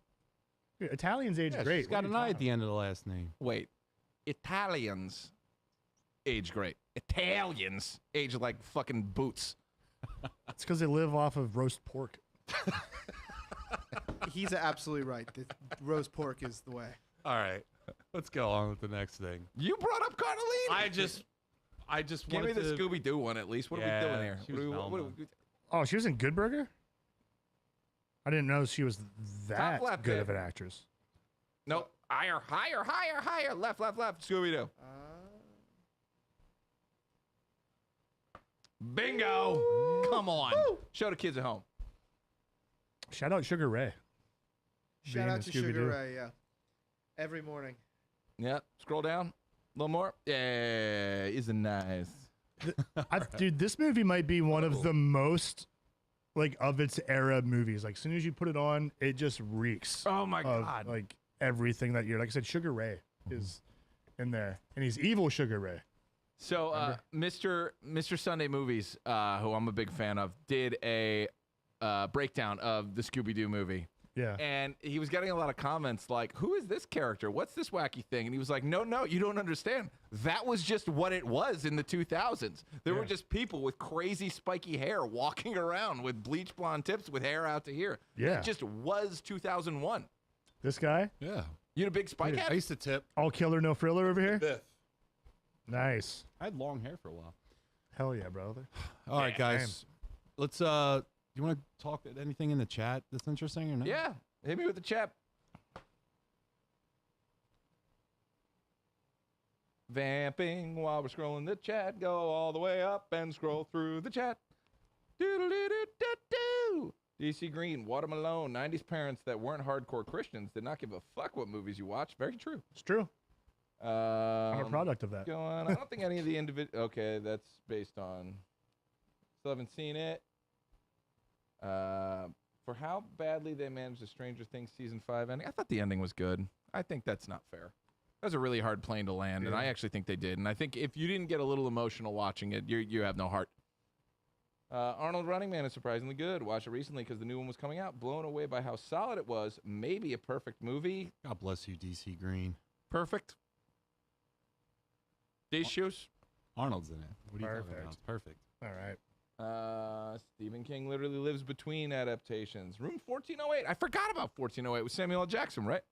Dude, Italians age Yeah, great. she's got What an are eye you at the end of the last name. Wait. Italians age great. Italians age like fucking boots. It's because they live off of roast pork. He's absolutely right. The roast pork is the way. All right, let's go on with the next thing. You brought up Cardellini. I just Give me wanted the to. Scooby Doo one at least. What are we doing here? she was Velma. Oh, she was in Good Burger? I didn't know she was that left, good babe. of an actress. Nope. Higher, higher, higher, higher. Left, left, left. Scooby Doo. Bingo. Come on. Show the kids at home. Shout out Sugar Ray. Shout Being out in to Sugar Scooby-Doo. Ray, yeah. Every morning. Yeah. Scroll down. A little more. Yeah. Isn't nice. Dude, this movie might be one of the most like of its era movies. Like, as soon as you put it on, it just reeks Oh my of God. like everything that you're. Like I said, Sugar Ray is in there, and he's evil Sugar Ray. So, Mr. Sunday Movies, who I'm a big fan of, did a breakdown of the Scooby-Doo movie. Yeah. And he was getting a lot of comments like, who is this character? What's this wacky thing? And he was like, no, you don't understand. That was just what it was in the 2000s. There were just people with crazy spiky hair walking around with bleach blonde tips with hair out to here. Yeah. It just was 2001. This guy, Yeah, You had a big spike Dude, head? I used to tip. all killer, no thriller over here. Fifth. Nice. I had long hair for a while. Hell yeah, brother. All right, guys. Let's. You want to talk anything in the chat that's interesting or not? Yeah. Hit me with the chat. Vamping while we're scrolling the chat. Go all the way up and scroll through the chat. Doo-doo-doo-doo-doo-doo. DC Green, Watermelon, 90s parents that weren't hardcore Christians did not give a fuck what movies you watched. Very true. It's true. I'm a Um, product of that. Go on. I don't think any of the individual. Okay, that's based on. Still haven't seen it. for how badly they managed the Stranger Things season 5 ending, I thought the ending was good. I think that's not fair. That was a really hard plane to land, and I actually think they did. And I think if you didn't get a little emotional watching it, you have no heart. Arnold Running Man is surprisingly good. Watched it recently because the new one was coming out. Blown away by how solid it was. Maybe a perfect movie. God bless you, DC Green. Perfect. These shoes. Arnold's in it. What are you talking about? It's perfect. All right. Stephen King literally lives between adaptations. Room 1408. I forgot about 1408 with Samuel L. Jackson, right?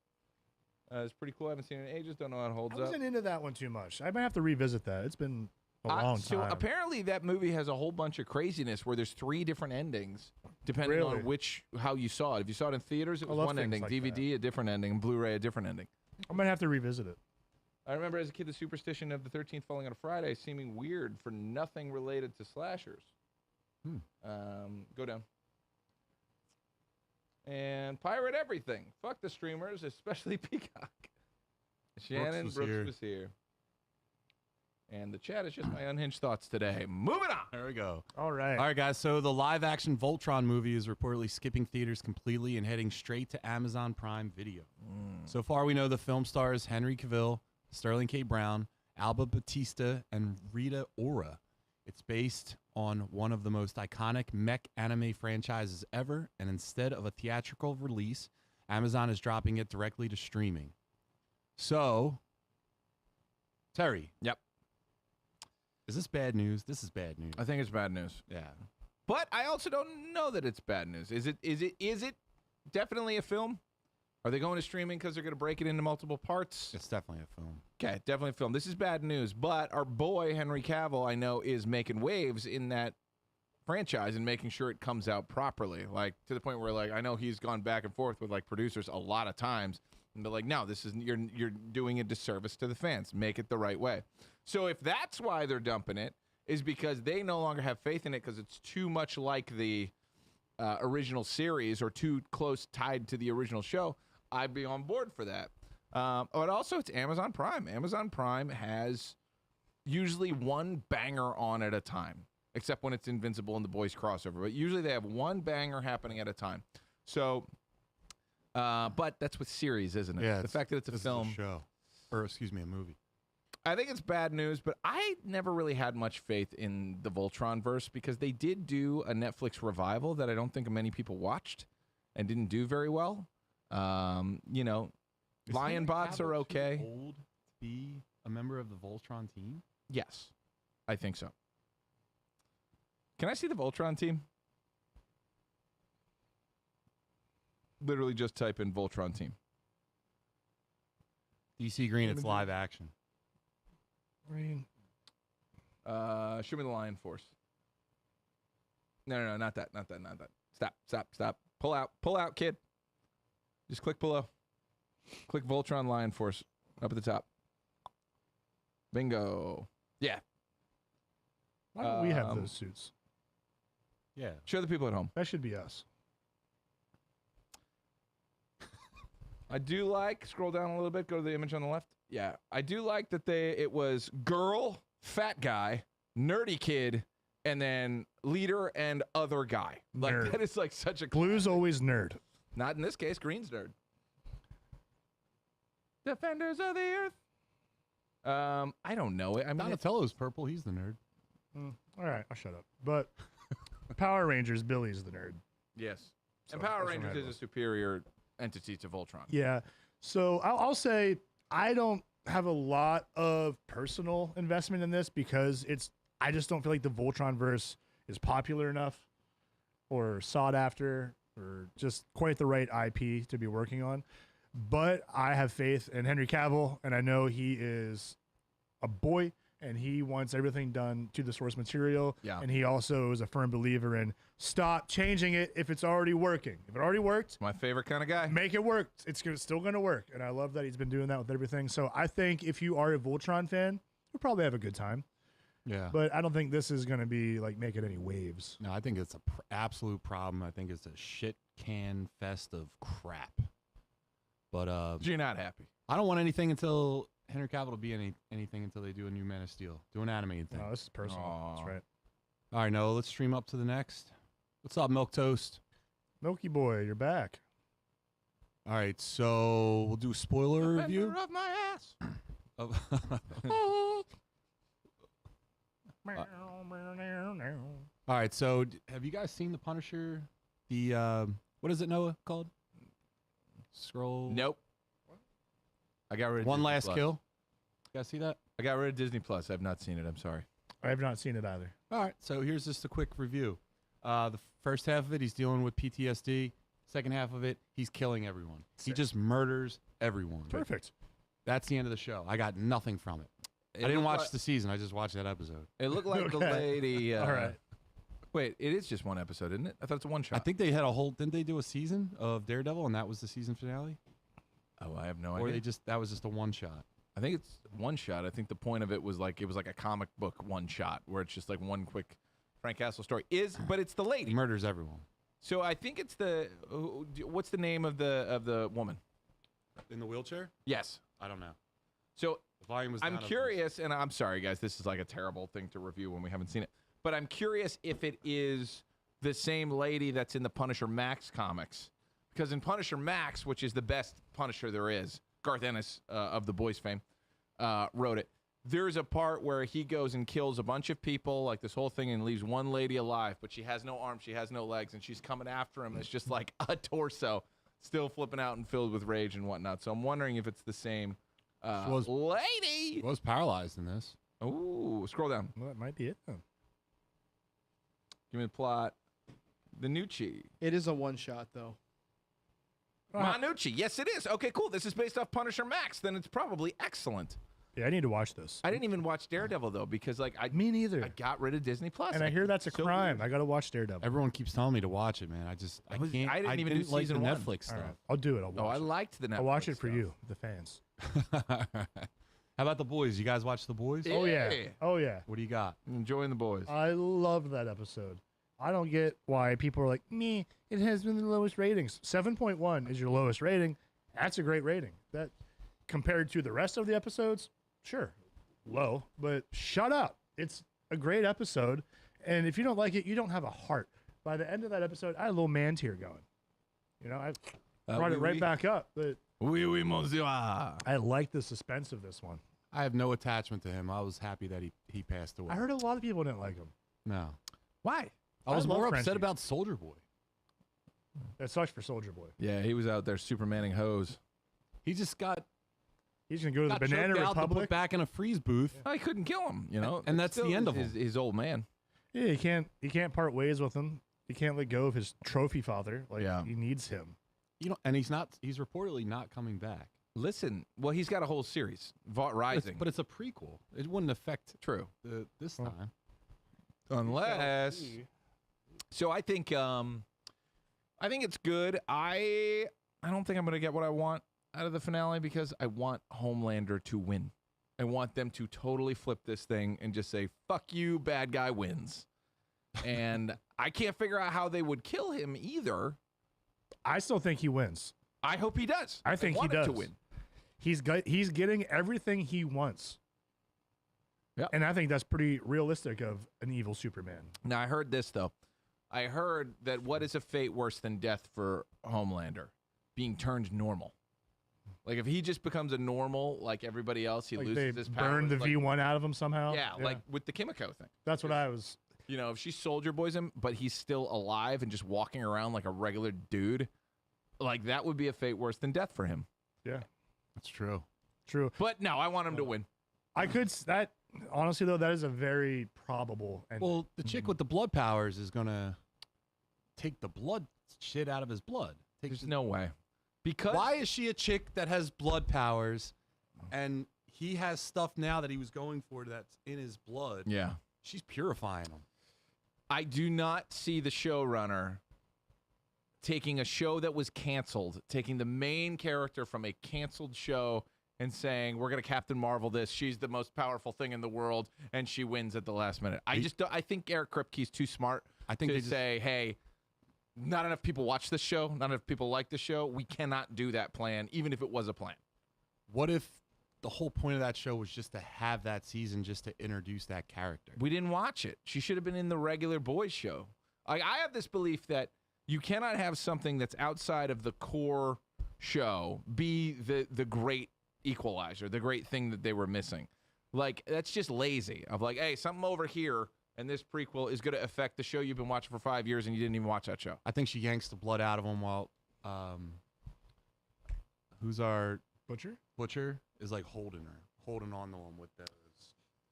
It's pretty cool. I haven't seen it in ages. Don't know how it holds I up. wasn't into that one too much. I might have to revisit that. It's been a long time. So apparently that movie has a whole bunch of craziness where there's 3 different endings depending on how you saw it. If you saw it in theaters, it was one ending. like DVD, a different ending. And Blu-ray, a different ending. I'm going to have to revisit it. I remember as a kid the superstition of the 13th falling on a Friday seeming weird for nothing related to slashers. Go down. And pirate everything. Fuck the streamers, especially Peacock. Shannon Brooks was here. And the chat is just my unhinged thoughts today. Moving on. There we go. All right. All right, guys. So the live-action Voltron movie is reportedly skipping theaters completely and heading straight to Amazon Prime Video. So far, we know the film stars Henry Cavill, Sterling K. Brown, Alba Batista, and Rita Ora. It's based on one of the most iconic mech anime franchises ever, and instead of a theatrical release, Amazon is dropping it directly to streaming. So, Terry. Yep. Is this bad news? This is bad news. I think it's bad news. Yeah. But I also don't know that it's bad news. Is it definitely a film? Are they going to streaming because they're going to break it into multiple parts? It's definitely a film. Okay, definitely a film. This is bad news, but our boy Henry Cavill, I know, is making waves in that franchise and making sure it comes out properly. Like to the point where, like, I know he's gone back and forth with like producers a lot of times, and they're like, "No, this is you're doing a disservice to the fans. Make it the right way." So if that's why they're dumping it, is because they no longer have faith in it because it's too much like the original series or too close tied to the original show, I'd be on board for that. But also, it's Amazon Prime. Amazon Prime has usually one banger on at a time, except when it's Invincible and The Boys crossover. But usually they have one banger happening at a time. So, but that's with series, isn't it? Yeah. The fact that it's a film. Is a show. Or, excuse me, a movie. I think it's bad news, but I never really had much faith in the Voltron verse because they did do a Netflix revival that I don't think many people watched and didn't do very well. You know, Is Lion Henry bots Cavill are okay. Too old to be a member of the Voltron team? Yes, I think so. Can I see the Voltron team? Literally just type in Voltron team. DC Green, it's live action. Green. Show me the Lion Force. No, not that. Stop. Pull out, kid. Just click below. Click Voltron Lion Force up at the top. Bingo. Yeah. Why don't we have those suits? Yeah. Show the people at home. That should be us. I do like, scroll down a little bit, go to the image on the left. Yeah. I do like that it was girl, fat guy, nerdy kid, and then leader and other guy. Like Nerd. that is like such a Blue's always nerd. Not in this case, green's nerd. Defenders of the Earth. I don't know it. I mean, Donatello's purple. He's the nerd. All right, I'll shut up. But Power Rangers, Billy's the nerd. yes. So And Power that's what Rangers I is a was. superior entity to Voltron. Yeah. So I'll say I don't have a lot of personal investment in this because I just don't feel like the Voltron verse is popular enough or sought after or just quite the right IP to be working on. But I have faith in Henry Cavill, and I know he is a boy and he wants everything done to the source material. Yeah. And he also is a firm believer in stop changing it if it's already working. If it already worked, My favorite kind of guy. make it work. It's still going to work. And I love that he's been doing that with everything. So I think if you are a Voltron fan, you'll probably have a good time. Yeah. But I don't think this is going to be like making any waves. No, I think it's an absolute problem. I think it's a shit can fest of crap. But You're not happy. I don't want anything until Henry Cavill to be anything until they do a new Man of Steel. Do an animated thing. No, this is personal. That's Aw. right. All right, Noah, let's stream up to the next. What's up, Milk Toast? Milky Boy, you're back. All right, so we'll do spoiler review. Of my ass. Of All right, so have you guys seen The Punisher? The what is it, Noah, called? Scroll. Nope. I got rid of One Disney Last Plus. Kill. You guys see that? I got rid of Disney Plus. I've not seen it. I'm sorry. I have not seen it either. All right, so here's just a quick review. The first half of it, he's dealing with PTSD. Second half of it, he's killing everyone. He just murders everyone. Perfect. That's the end of the show. I got nothing from it. I didn't watch the season. I just watched that episode. It looked like the Okay. lady. All right. Wait, it is just one episode, isn't it? I thought it's a one shot. I think they had a whole. Didn't they do a season of Daredevil, and that was the season finale? Oh, I have no Or idea. they just that was just a one shot. I think it's one shot. I think the point of it was like a comic book one shot where it's just like one quick Frank Castle story. But it's the He lady. murders everyone So I think it's the what's the name of the woman? in the wheelchair. Yes. I don't know. So The volume was. I'm down on curious, and I'm sorry, guys. This is like a terrible thing to review when we haven't seen it. But I'm curious if it is the same lady that's in the Punisher Max comics, because in Punisher Max, which is the best Punisher there is, Garth Ennis of The Boys fame wrote it. There's a part where he goes and kills a bunch of people, like this whole thing, and leaves one lady alive, but she has no arms, she has no legs, and she's coming after him. It's just like a torso, still flipping out and filled with rage and whatnot. So I'm wondering if it's the same lady. He was paralyzed in this. Ooh, scroll down. Well, that might be it then. Give me the plot. The Nucci. It is a one shot though. Manucci. Yes, it is. Okay, cool. This is based off Punisher Max. Then it's probably excellent. Yeah, I need to watch this. I didn't even watch Daredevil though because Me neither. I got rid of Disney Plus. And I hear that's a so crime. weird. I got to watch Daredevil. Everyone keeps telling me to watch it, man. I can't. I didn't even do like the season one. Netflix All stuff. right. I'll do it. I'll Oh, watch I it. liked the Netflix. I'll watch it for stuff. you, the fans. How about The Boys? You guys watch The Boys? Oh, yeah. Yeah. Oh, yeah. What do you got? Enjoying the boys. I love that episode. I don't get why people are like, me, it has been the lowest ratings. 7.1 is your lowest rating. That's a great rating. That compared to the rest of the episodes, sure, low, but shut up. It's a great episode. And if you don't like it, you don't have a heart. By the end of that episode, I had a little man tear going. You know, I brought it right back up, but Oui, oui, monsieur. I like the suspense of this one. I have no attachment to him. I was happy that he passed away. I heard a lot of people didn't like him. No. Why? I was love more Frenchie. upset about Soldier Boy. That sucks for Soldier Boy. Yeah, he was out there Supermaning hose. He just got He's gonna go to the got Banana choked out to put Republic. back in a freeze booth. I couldn't kill him, you know. And that's the Still end of his old man. Yeah, he can't part ways with him. He can't let go of his trophy father. Like Yeah. he needs him. You know, and he's reportedly not coming back. Listen, well, he's got a whole series, Vought Rising. But it's a prequel. It wouldn't affect True. this Well, time. Unless. So I think it's good. I don't think I'm gonna get what I want out of the finale because I want Homelander to win. I want them to totally flip this thing and just say, fuck you, bad guy wins. And I can't figure out how they would kill him either. I still think he wins. I hope he does. I think he want him does. to win. He's getting everything he wants. Yep. And I think that's pretty realistic of an evil Superman. Now, I heard this, though. I heard that what is a fate worse than death for Homelander? Being turned normal. Like, if he just becomes a normal, like everybody else, he Like loses they his powers. burned the like, V1 out of him somehow. Yeah, like with the Kimiko thing. that's what I was. You know, if she Soldier Boys him, but he's still alive and just walking around like a regular dude, like that would be a fate worse than death for him. Yeah, That's true. true. But no, I want him to win. I could that honestly though that is a very probable. And Well, the chick with the blood powers is gonna take the blood shit out of his blood. There's no way. Because Why is she a chick that has blood powers, and he has stuff now that he was going for that's in his blood? Yeah. She's purifying him. I do not see the showrunner taking a show that was canceled, taking the main character from a canceled show and saying, we're going to Captain Marvel this. She's the most powerful thing in the world, and she wins at the last minute. I think Eric Kripke's too smart I think to they just- say, hey, not enough people watch this show. Not enough people like the show. We cannot do that plan, even if it was a plan. What if the whole point of that show was just to have that season just to introduce that character? We didn't watch it. She should have been in the regular boys show. Like, I have this belief that You cannot have something that's outside of the core show be the great equalizer, the great thing that they were missing. Like, that's just lazy. Of like, hey, something over here and this prequel is going to affect the show you've been watching for 5 years and you didn't even watch that show. I think she yanks the blood out of him while who's our Butcher is like holding on to him with those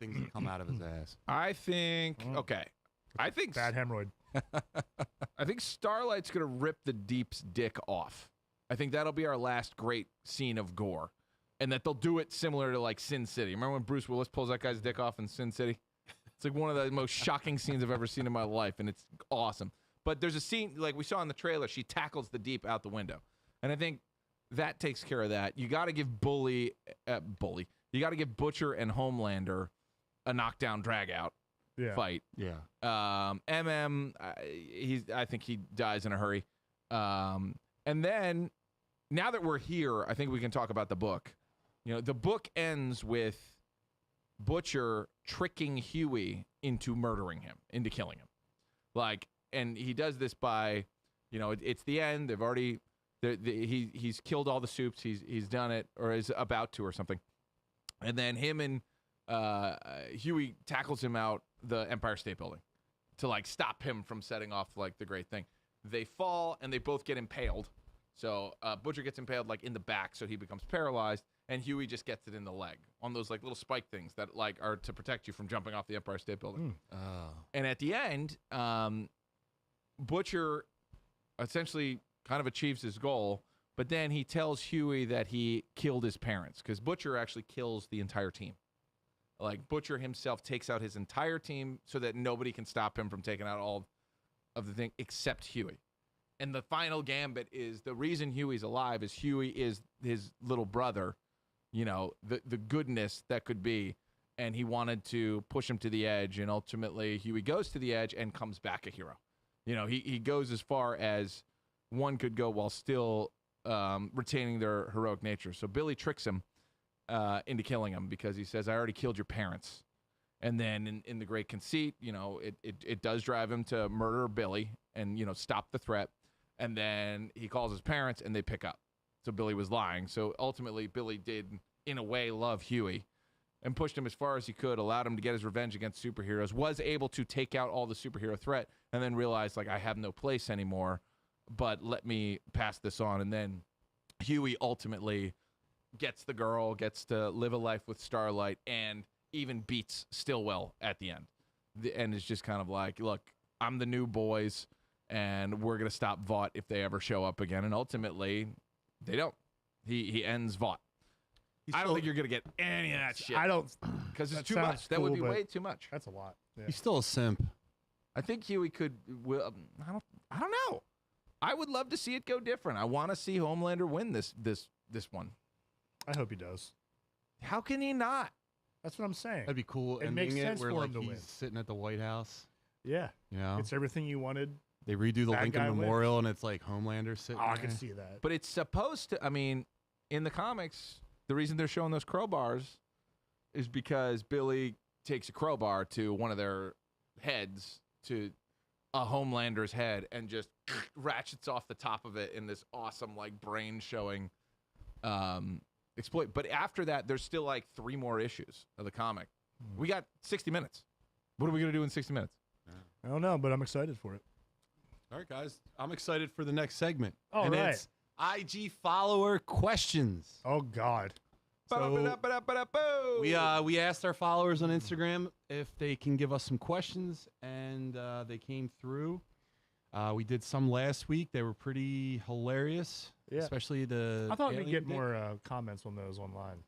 things that come out of his ass. I think I think Bad hemorrhoid. I think Starlight's gonna rip the Deep's dick off. I think that'll be our last great scene of gore, and that they'll do it similar to like Sin City. Remember when Bruce Willis pulls that guy's dick off in Sin City? It's like one of the most shocking scenes I've ever seen in my life, and it's awesome. But there's a scene like we saw in the trailer. She tackles the Deep out the window, and I think that takes care of that. You got to give Bully. You got to give Butcher and Homelander a knockdown drag out fight. Yeah. I think he dies in a hurry. And then now that we're here, I think we can talk about the book. You know, the book ends with Butcher tricking Huey into murdering him, into killing him. Like, and he does this by, you know, it's the end. They've already, he's killed all the Supes. He's done it, or is about to, or something. And then him and Huey tackles him out the Empire State Building to like stop him from setting off like the great thing. They fall and they both get impaled. So Butcher gets impaled like in the back, so he becomes paralyzed, and Huey just gets it in the leg on those like little spike things that like are to protect you from jumping off the Empire State Building. And at the end, Butcher essentially kind of achieves his goal, but then he tells Huey that he killed his parents, because Butcher actually kills the entire team. Like, Butcher himself takes out his entire team so that nobody can stop him from taking out all of the thing except Huey. And the final gambit is the reason Huey's alive is Huey is his little brother, you know, the goodness that could be. And he wanted to push him to the edge. And ultimately, Huey goes to the edge and comes back a hero. You know, he goes as far as one could go while still retaining their heroic nature. So Billy tricks him into killing him because he says, I already killed your parents. And then in the great conceit, you know, it does drive him to murder Billy and, you know, stop the threat. And then he calls his parents and they pick up. So Billy was lying. So ultimately, Billy did, in a way, love Huey and pushed him as far as he could, allowed him to get his revenge against superheroes, was able to take out all the superhero threat, and then realized, like, I have no place anymore, but let me pass this on. And then Huey ultimately gets the girl, gets to live a life with Starlight, and even beats Stillwell at the end. The end is just kind of like, look, I'm the new boys, and we're going to stop Vought if they ever show up again. And ultimately, they don't. He ends Vought. I don't think you're going to get any of that shit. I don't. Because it's That too sounds much. That would cool, be but way too much. That's a lot. Yeah. He's still a simp. I think Huey could. I don't know. I would love to see it go different. I want to see Homelander win this one. I hope he does. How can he not? That's what I'm saying. That'd be cool. It makes sense where for like him to he's win. sitting at the White House. Yeah. You know, It's everything you wanted. they redo the Bad guy Lincoln wins. Memorial, and it's like Homelander sitting. Oh, I there. can see that. But it's supposed to. I mean, in the comics, the reason they're showing those crowbars is because Billy takes a crowbar to one of their heads, to a Homelander's head, and just ratchets off the top of it in this awesome, like, brain showing exploit. But after that, there's still like 3 more issues of the comic. We got 60 minutes. What are we going to do in 60 minutes? I don't know, but I'm excited for it. All right, guys. I'm excited for the next segment. All and right. It's IG follower questions. Oh, God. So we asked our followers on Instagram if they can give us some questions, and they came through. We did some last week. They were pretty hilarious, Yeah. especially the. I thought we'd alien get dick. more comments on those online.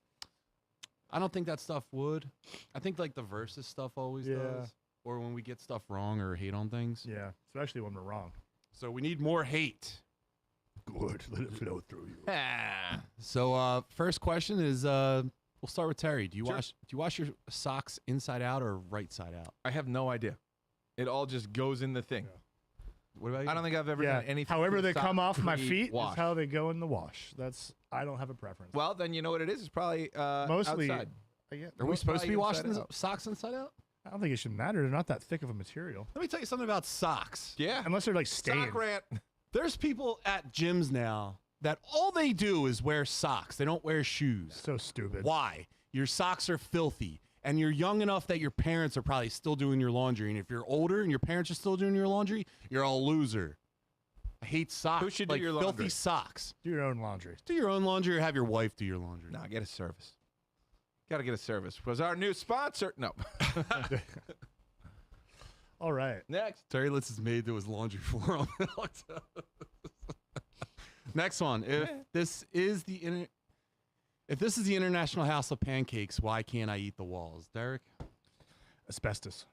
I don't think that stuff would. I think like the versus stuff always Yeah. does, or when we get stuff wrong or hate on things. Yeah, especially when we're wrong. So we need more hate. Good. Let it flow through you. So first question is, we'll start with Terry. Do you Sure. wash your socks inside out or right side out? I have no idea. It all just goes in the thing. Yeah. What about you? I don't think I've ever Yeah. done anything. However to they stop come off my feet pre-wash. is how they go in the wash. I don't have a preference. Well, then you know what it is. It's probably Mostly- outside. I get, Are we supposed to be probably washing inside out. socks inside out? I don't think it should matter. They're not that thick of a material. Let me tell you something about socks. Yeah. Unless they're like stained. Sock rant. There's people at gyms now that all they do is wear socks. They don't wear shoes. So stupid. Why? Your socks are filthy. And you're young enough that your parents are probably still doing your laundry. And if you're older and your parents are still doing your laundry, you're a loser. I hate socks. Who should do like your filthy laundry? socks. Do your own laundry. Do your own laundry or have your wife do your laundry. No, get a service. Got to get a service. Was our new sponsor? No. All right. Next. Terry lets his maid do his laundry for him. Next one. If this is the International House of Pancakes, why can't I eat the walls? Derek? Asbestos.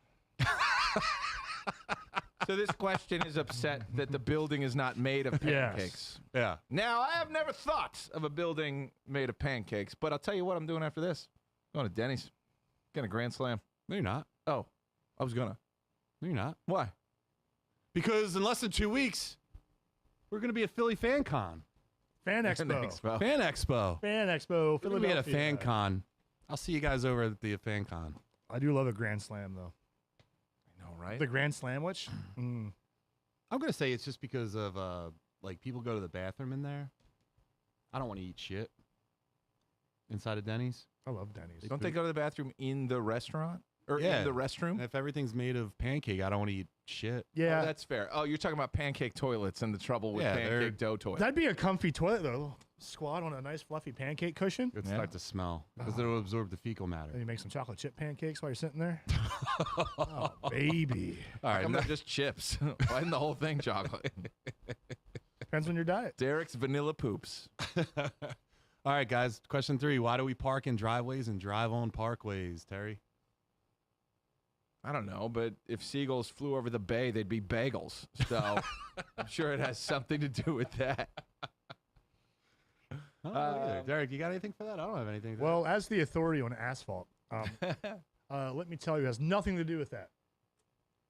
So this question is upset that the building is not made of pancakes. Yeah. Now, I have never thought of a building made of pancakes, but I'll tell you what I'm doing after this. Going to Denny's. Getting a Grand Slam. No, you're not. Oh, I was gonna. No, you're not. Why? Because in less than 2 weeks, we're going to be at Philly Fan Con. Fan Expo. Fan Expo. Fan Expo. We're going to be at a Philadelphia. Fan Con. I'll see you guys over at the Fan Con. I do love a Grand Slam, though. I know, right? The Grand Slamwich? Mm. I'm going to say it's just because of, like, people go to the bathroom in there. I don't want to eat shit inside of Denny's. I love Denny's. Don't they go to the bathroom in the restaurant? Or Yeah. in the restroom? And if everything's made of pancake, I don't want to eat shit. Yeah. Oh, that's fair. Oh, you're talking about pancake toilets and the trouble with Yeah, they're- pancake dough toilets. That'd be a comfy toilet, though. Squat on a nice fluffy pancake cushion. It'll Yeah. start to smell because it'll absorb the fecal matter. And you make some chocolate chip pancakes while you're sitting there. Oh, baby. All How right. come not just chips? Why isn't the whole thing chocolate? Depends on your diet. Derek's vanilla poops. All right, guys. Question 3. Why do we park in driveways and drive on parkways, Terry? I don't know, but if seagulls flew over the bay, they'd be bagels. So I'm sure it has something to do with that. I don't know either. Derek, you got anything for that? I don't have anything. For Well, as the authority on asphalt, let me tell you, it has nothing to do with that.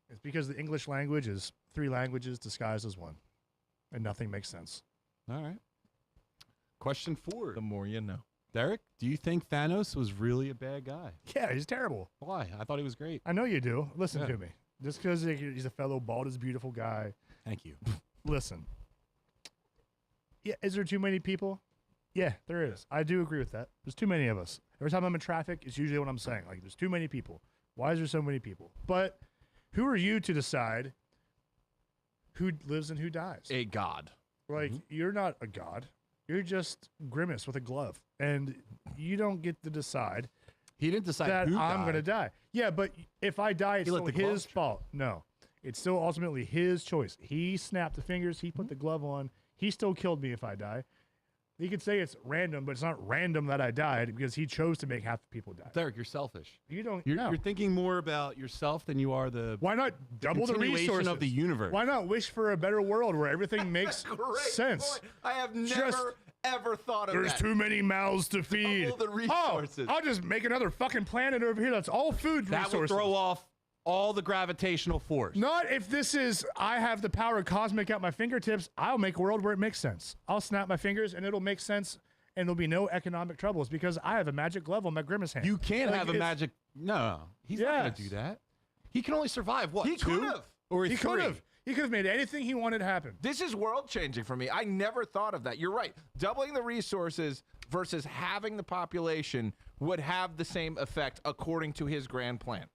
It's because the English language is 3 languages disguised as 1, and nothing makes sense. that. All right. Question 4. The more you know. Derek, do you think Thanos was really a bad guy? Yeah, he's terrible. Why? I thought he was great. I know you do. Listen Yeah. to me. Just because he's a fellow bald as beautiful guy. Thank you. Listen. Yeah, is there too many people? Yeah, there is. I do agree with that. There's too many of us. Every time I'm in traffic, it's usually what I'm saying. Like, there's too many people. Why is there so many people? But who are you to decide who lives and who dies? A god. Like, you're not a god. You're just Grimace with a glove. And you don't get to decide He didn't decide that who I'm going to died. die. Yeah, but if I die, it's He let still the glove his fault. No. It's still ultimately his choice. He snapped the fingers. He put the glove on. He still killed me if I die. You could say it's random, but it's not random that I died because he chose to make half the people die. Derek, you're selfish. You don't You're, know. you're thinking more about yourself than you are the Why not double the continuation resources of the universe. Why not wish for a better world where everything makes sense? Point. I have never, Just- ever thought of There's that. too many mouths to feed. Double the resources. Oh, I'll just make another fucking planet over here that's all food That would resources. throw off all the gravitational force. Not if this is, I have the power of cosmic at my fingertips. I'll make a world where it makes sense. I'll snap my fingers and it'll make sense and there'll be no economic troubles because I have a magic glove on my Grimace hand. You can't Like, have a it's- magic. No, he's not going Yes. to do that. He can only survive what? He 2? could've. Or He 3? could have. He could have made anything he wanted happen. This is world changing for me. I never thought of that. You're right. Doubling the resources versus having the population would have the same effect according to his grand plan.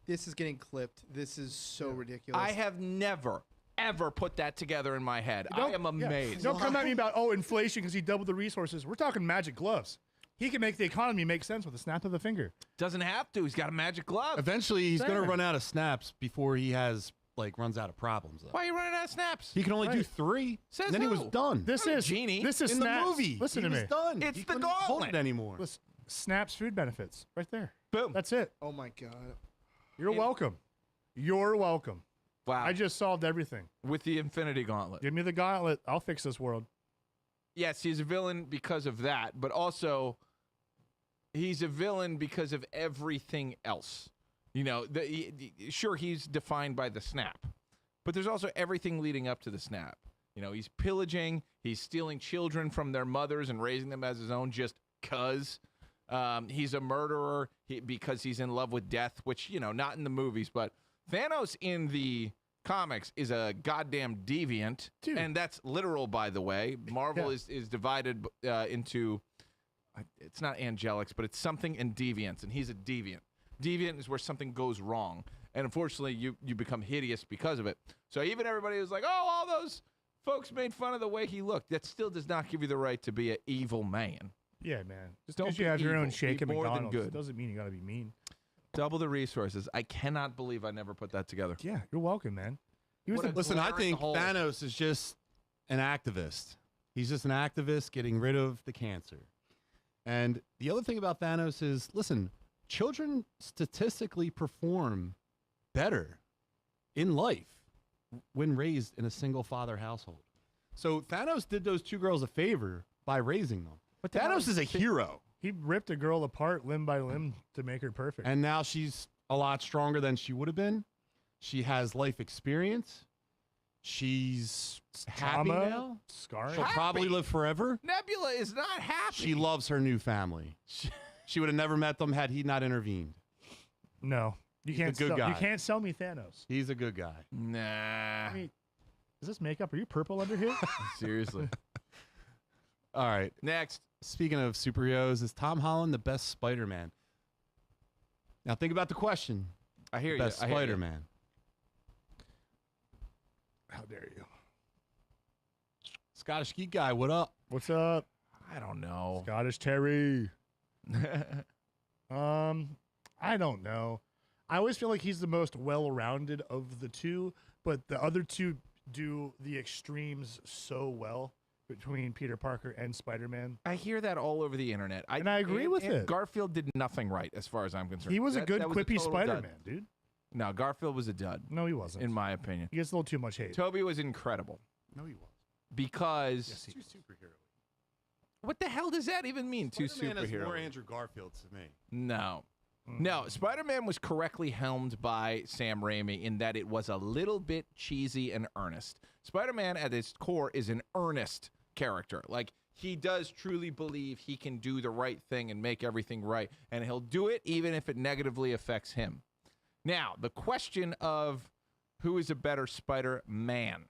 This is getting clipped. This is so ridiculous. I have never, ever put that together in my head. I am amazed. Don't come at me about, inflation because he doubled the resources. We're talking magic gloves. He can make the economy make sense with a snap of the finger. Doesn't have to. He's got a magic glove. Eventually, he's going Fair. to run out of snaps before he runs out of problems. Though. Why are you running out of snaps? He can only do Right. 3. Says and then he was who? done. This I'm a is genie. This is in snaps. the movie. Listen he to was me. done. It's He the couldn't hold gauntlet. it anymore. Listen, snaps food benefits right there. Boom. That's it. oh my god. You're welcome. You're welcome. Wow. I just solved everything. With the Infinity Gauntlet. Give me the gauntlet. I'll fix this world. Yes, he's a villain because of that, but also he's a villain because of everything else. You know, sure, he's defined by the snap, but there's also everything leading up to the snap. You know, he's pillaging, he's stealing children from their mothers and raising them as his own just because. He's a murderer because he's in love with death, which, you know, not in the movies, but Thanos in the comics is a goddamn deviant, Dude. and that's literal, by the way. Marvel is divided into, it's not angelics, but it's something and deviants, and he's a deviant. Deviant is where something goes wrong, and unfortunately, you become hideous because of it. So even everybody was like, oh, all those folks made fun of the way he looked. That still does not give you the right to be an evil man. Yeah, man. Just Don't because you be have your own evil. shake Be at more than McDonald's good. doesn't mean you got to be mean. Double the resources. I cannot believe I never put that together. Yeah, you're welcome, man. He was What the, a Listen, I glaring think hole. Thanos is just an activist. He's just an activist getting rid of the cancer. And the other thing about Thanos is, listen, children statistically perform better in life when raised in a single father household. So Thanos did those two girls a favor by raising them. But Thanos is a hero. he ripped a girl apart limb by limb to make her perfect. And now she's a lot stronger than she would have been. She has life experience. She's happy Trauma, now. scarring. She'll probably Happy? live forever. Nebula is not happy. She loves her new family. She would have never met them had he not intervened. No, you He's a can't. good sell, guy. You can't sell me Thanos. He's a good guy. Nah. I mean, is this makeup? Are you purple under here? Seriously. All right. Next. Speaking of superheroes, is Tom Holland the best Spider-Man? Now think about the question. I hear you. Best I hear you. Spider-Man. How dare you? Scottish Geek Guy, what up? What's up, I don't know. Scottish Terry? I don't know. I always feel like he's the most well-rounded of the two, but the other two do the extremes so well between Peter Parker and Spider-Man. I hear that all over the internet. And I agree with it. Garfield did nothing right, as far as I'm concerned. He was a good, that quippy total Spider-Man, dud. dude. No, Garfield was a dud, No, he wasn't. in my opinion. He gets a little too much hate. Toby was incredible No, he was. because Too superhero. what the hell does that even mean? Two Spider-Man is more superheroes. Andrew Garfield to me. No. No, Spider-Man was correctly helmed by Sam Raimi in that it was a little bit cheesy and earnest. Spider-Man at its core is an earnest character. Like, he does truly believe he can do the right thing and make everything right, and he'll do it even if it negatively affects him. Now, the question of who is a better Spider-Man,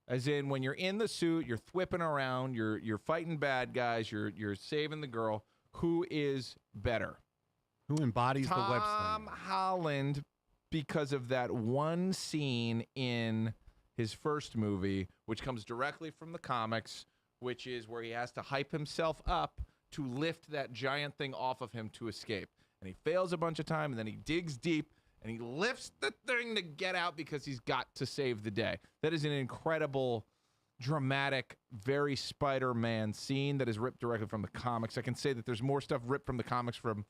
as in when you're in the suit, you're thwipping around, you're fighting bad guys, you're saving the girl, who is better? Who embodies the web Tom slinger? Holland, because of that one scene in his first movie, which comes directly from the comics, which is where he has to hype himself up to lift that giant thing off of him to escape. And he fails a bunch of times, and then he digs deep, and he lifts the thing to get out because he's got to save the day. That is an incredible, dramatic, very Spider-Man scene that is ripped directly from the comics. I can say that there's more stuff ripped from the comics from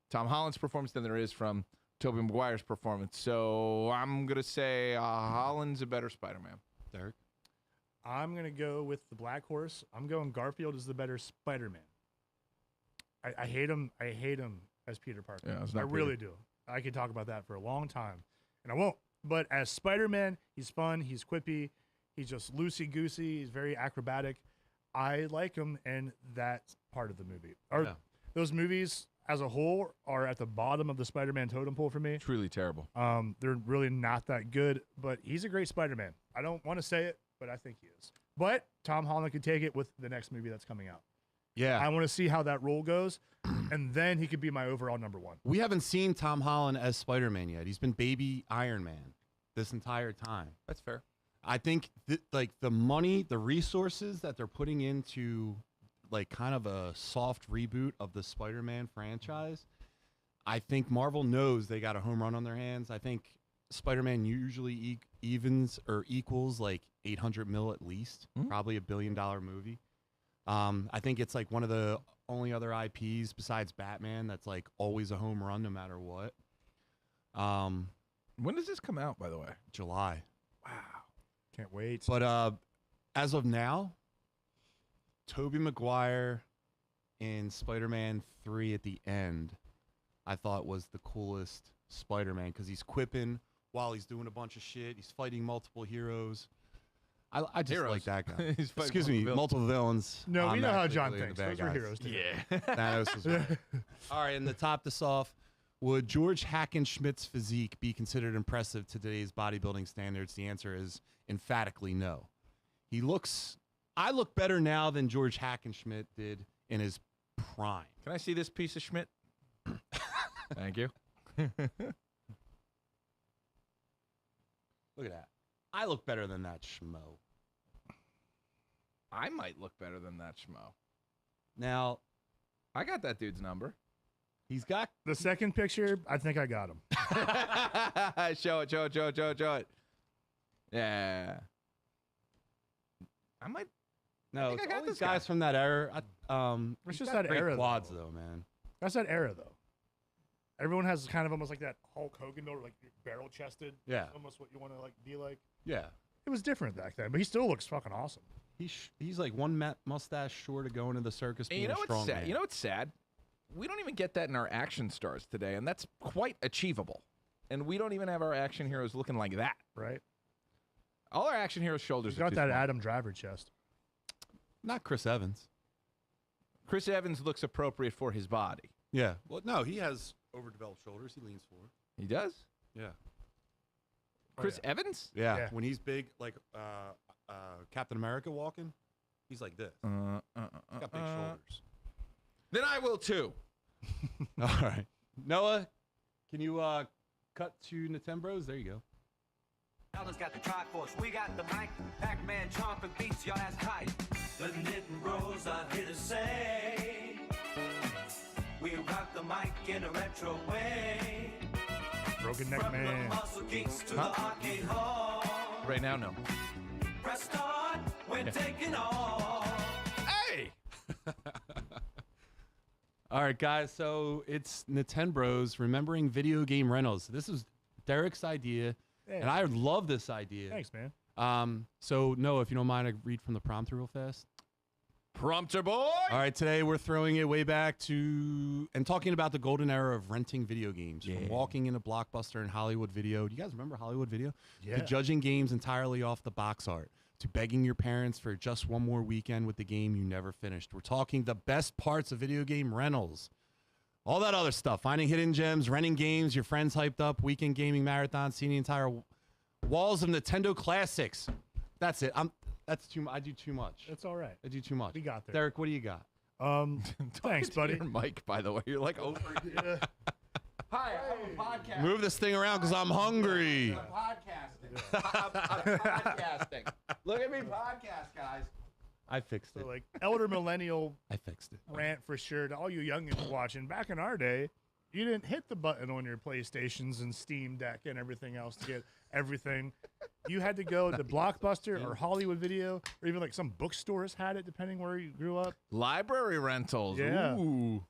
Tom Holland's performance than there is from Tobey Maguire's performance. So I'm going to say Holland's a better Spider-Man. Derek? I'm going to go with the Black Horse. I'm going Garfield is the better Spider-Man. I hate him. I hate him as Peter Parker. Yeah, it's I not really do. I could talk about that for a long time, and I won't. But as Spider-Man, he's fun. He's quippy. He's just loosey-goosey. He's very acrobatic. I like him, and that's part of the movie. Yeah. Those movies as a whole are at the bottom of the Spider-Man totem pole for me. Truly terrible. They're really not that good, but he's a great Spider-Man. I don't want to say it, but I think he is. But Tom Holland could take it with the next movie that's coming out. Yeah. I want to see how that role goes, and then he could be my overall number one. We haven't seen Tom Holland as Spider-Man yet. He's been baby Iron Man this entire time. That's fair. I think like the money, the resources that they're putting into like kind of a soft reboot of the Spider-Man franchise, I think Marvel knows they got a home run on their hands. I think Spider-Man usually evens or equals like 800 mil at least, probably $1 billion movie. I think it's like one of the only other IPs besides Batman that's like always a home run no matter what. When does this come out, by the way? July. Can't wait. But as of now, Tobey Maguire in Spider-Man 3 at the end, I thought was the coolest Spider-Man because he's quipping while he's doing a bunch of shit. He's fighting multiple heroes. I just Heroes. like that guy. He's fighting Excuse me, multiple multiple villains. No, we I'm know how actually John really thinks. into bad Those are guys. heroes. Too. Yeah. Thanos is right. All right, and to top this off, Would George Hackenschmidt's physique be considered impressive to today's bodybuilding standards? The answer is emphatically no. I look better now than George Hackenschmidt did in his prime. Can I see this piece of Schmidt? Thank you. Look at that. I look better than that schmo. I might look better than that schmo. Now, I got that dude's number. he's got... The second picture, I think I got him. Show it. Yeah. I might. No, think I it's got all these this guy. guys from that era. It's he's just got that great era, quads, though. though, man. That's that era, though. Everyone has kind of almost like that Hulk Hogan, though, like barrel chested. Yeah. Almost what you want to like be like. Yeah. It was different back then, but he still looks fucking awesome. He's like one mustache short of going to the circus And being you know a what's strong sad? man. You know what's sad? We don't even get that in our action stars today, and that's quite achievable. And we don't even have our action heroes looking like that. Right? All our action heroes' shoulders He's are got too that small. Adam Driver chest. Not Chris Evans. Chris Evans looks appropriate for his body. Yeah. Well, no, he has overdeveloped shoulders. He leans forward. He does? Yeah. Chris Evans? Yeah. Yeah. When he's big, like Captain America walking, he's like this. He's got big shoulders. Then I will too. All right. Noah, can you cut to Nintembros? There you go. Ella's got the Triforce, we got the mic. Pac-Man chomping beats your ass tight. The Knitting Bros are here to say we rock the mic in a retro way. Broken Neck From the Man. muscle geeks to the arcade hall. Right now, no. Press start, we're taking off. Hey! All right, guys. So it's Nintembros remembering video game rentals. This is Derek's idea, Hey. and I love this idea. Thanks, man. So Noah, if you don't mind, I read from the prompter real fast. Prompter boy! All right, today we're throwing it way back to and talking about the golden era of renting video games. From walking in a Blockbuster and Hollywood Video. Do you guys remember Hollywood Video? Yeah. To judging games entirely off the box art. To begging your parents for just one more weekend with the game you never finished. We're talking the best parts of video game rentals. All that other stuff. Finding hidden gems, renting games, your friends hyped up, weekend gaming marathon, seeing the entire walls of Nintendo classics. That's it. That's too. I do too much. It's all right. I do too much. We got there. Derek, what do you got? Thanks, buddy. Your mic, by the way. You're like over here. Hi, I'm a podcast. Move this thing around because I'm hungry. I'm podcasting. Look at me podcast, guys. I fixed it. So, like, elder millennial I fixed it. rant for sure to all you youngins watching. Back in our day, you didn't hit the button on your PlayStations and Steam Deck and everything else to get everything. You had to go to Blockbuster or Hollywood Video, or even like some bookstores had it, depending where you grew up. Library rentals. Yeah. Ooh.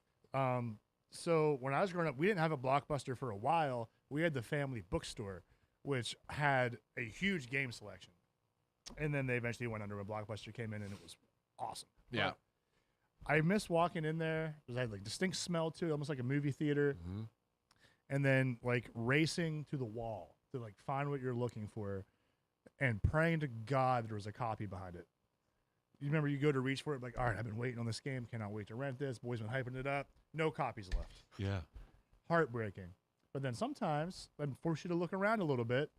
So when I was growing up, we didn't have a Blockbuster for a while. We had the family bookstore, which had a huge game selection. And then they eventually went under when Blockbuster came in, and it was awesome. Yeah. But I miss walking in there. It had like distinct smell to it, almost like a movie theater. Mm-hmm. And then like racing to the wall to like find what you're looking for and praying to God there was a copy behind it. You remember you go to reach for it, like, all right, I've been waiting on this game. Cannot wait to rent this. Boys been hyping it up. No copies left. Yeah. Heartbreaking. But then sometimes they force you to look around a little bit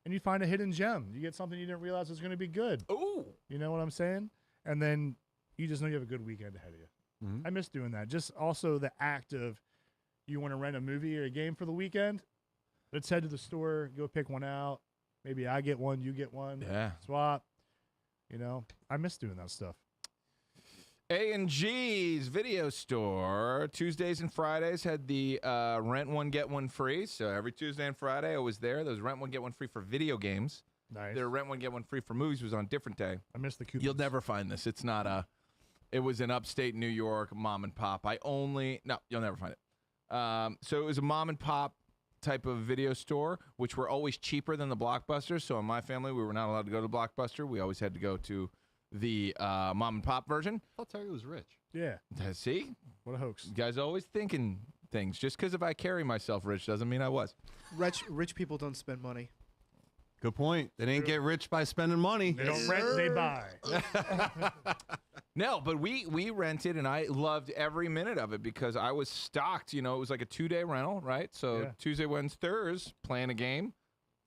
and you find a hidden gem. You get something you didn't realize was going to be good. Ooh. You know what I'm saying? And then you just know you have a good weekend ahead of you. Mhm. I miss doing that. Just also the act of you want to rent a movie or a game for the weekend. Let's head to the store, go pick one out. Maybe I get one, you get one. Yeah. Swap. You know, I miss doing that stuff. A&G's video store Tuesdays and Fridays had the rent one get one free. So every Tuesday and Friday I was there. There was rent one get one free for video games. Nice. Their rent one get one free for movies was on a different day. I miss the coupons. You'll never find this. It's not a. It was in upstate New York, mom and pop. No, you'll never find it. So it was a mom and pop type of video store, which were always cheaper than the Blockbuster. So in my family, we were not allowed to go to Blockbuster. We always had to go to the mom and pop version. I thought Terry was rich. Yeah. See, What a hoax. you guys always thinking things. Just because if I carry myself rich doesn't mean I was. Rich people don't spend money. Good point. They didn't get rich by spending money. They don't rent, they buy. No, but we rented, and I loved every minute of it because I was stocked. You know, it was like a 2-day rental, right? So Yeah. Tuesday, Wednesday, Thursday, playing a game.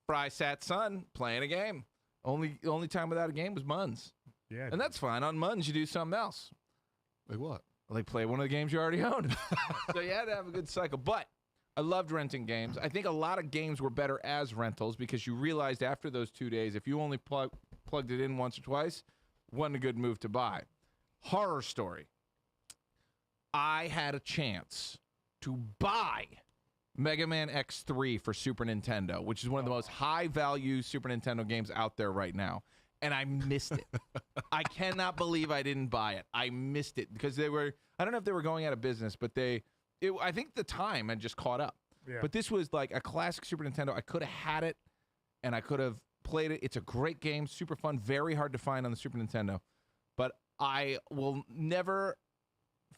Friday, Sat, Sun, playing a game. Only time without a game was Muns. Yeah. And that's fine. On Muns, you do something else. Like what? Like play one of the games you already owned. So you had to have a good cycle. But I loved renting games. I think a lot of games were better as rentals because you realized after those 2 days, if you only plugged it in once or twice, wasn't a good move to buy. Horror story. I had a chance to buy Mega Man X3 for Super Nintendo, which is one of the most high-value Super Nintendo games out there right now. And I missed it. I cannot believe I didn't buy it. I missed it because they were, I don't know if they were going out of business, but I think the time had just caught up. Yeah. But this was like a classic Super Nintendo. I could have had it, and I could have played it. It's a great game, super fun, very hard to find on the Super Nintendo. But I will never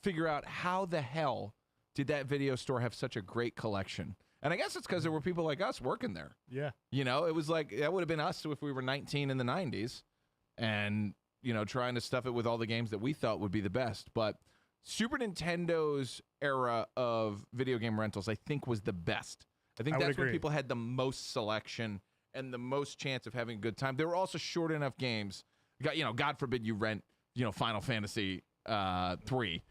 figure out how the hell did that video store have such a great collection. And I guess it's because there were people like us working there. Yeah. You know, it was like, that would have been us if we were 19 in the 90s and, you know, trying to stuff it with all the games that we thought would be the best. But Super Nintendo's era of video game rentals, I think, was the best. I think I would that's when agree. people had the most selection and the most chance of having a good time. There were also short enough games. You know, God forbid you rent, you know, Final Fantasy 3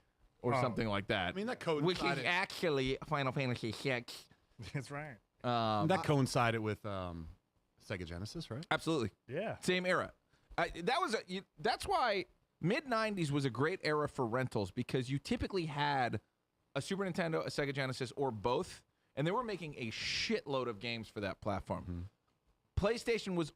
or something like that. I mean, that which is coincided. actually Final Fantasy 6. That's right. That coincided with Sega Genesis, right? Absolutely. Yeah. Same era. That's why mid-90s was a great era for rentals because you typically had a Super Nintendo, a Sega Genesis, or both, and they were making a shitload of games for that platform. PlayStation was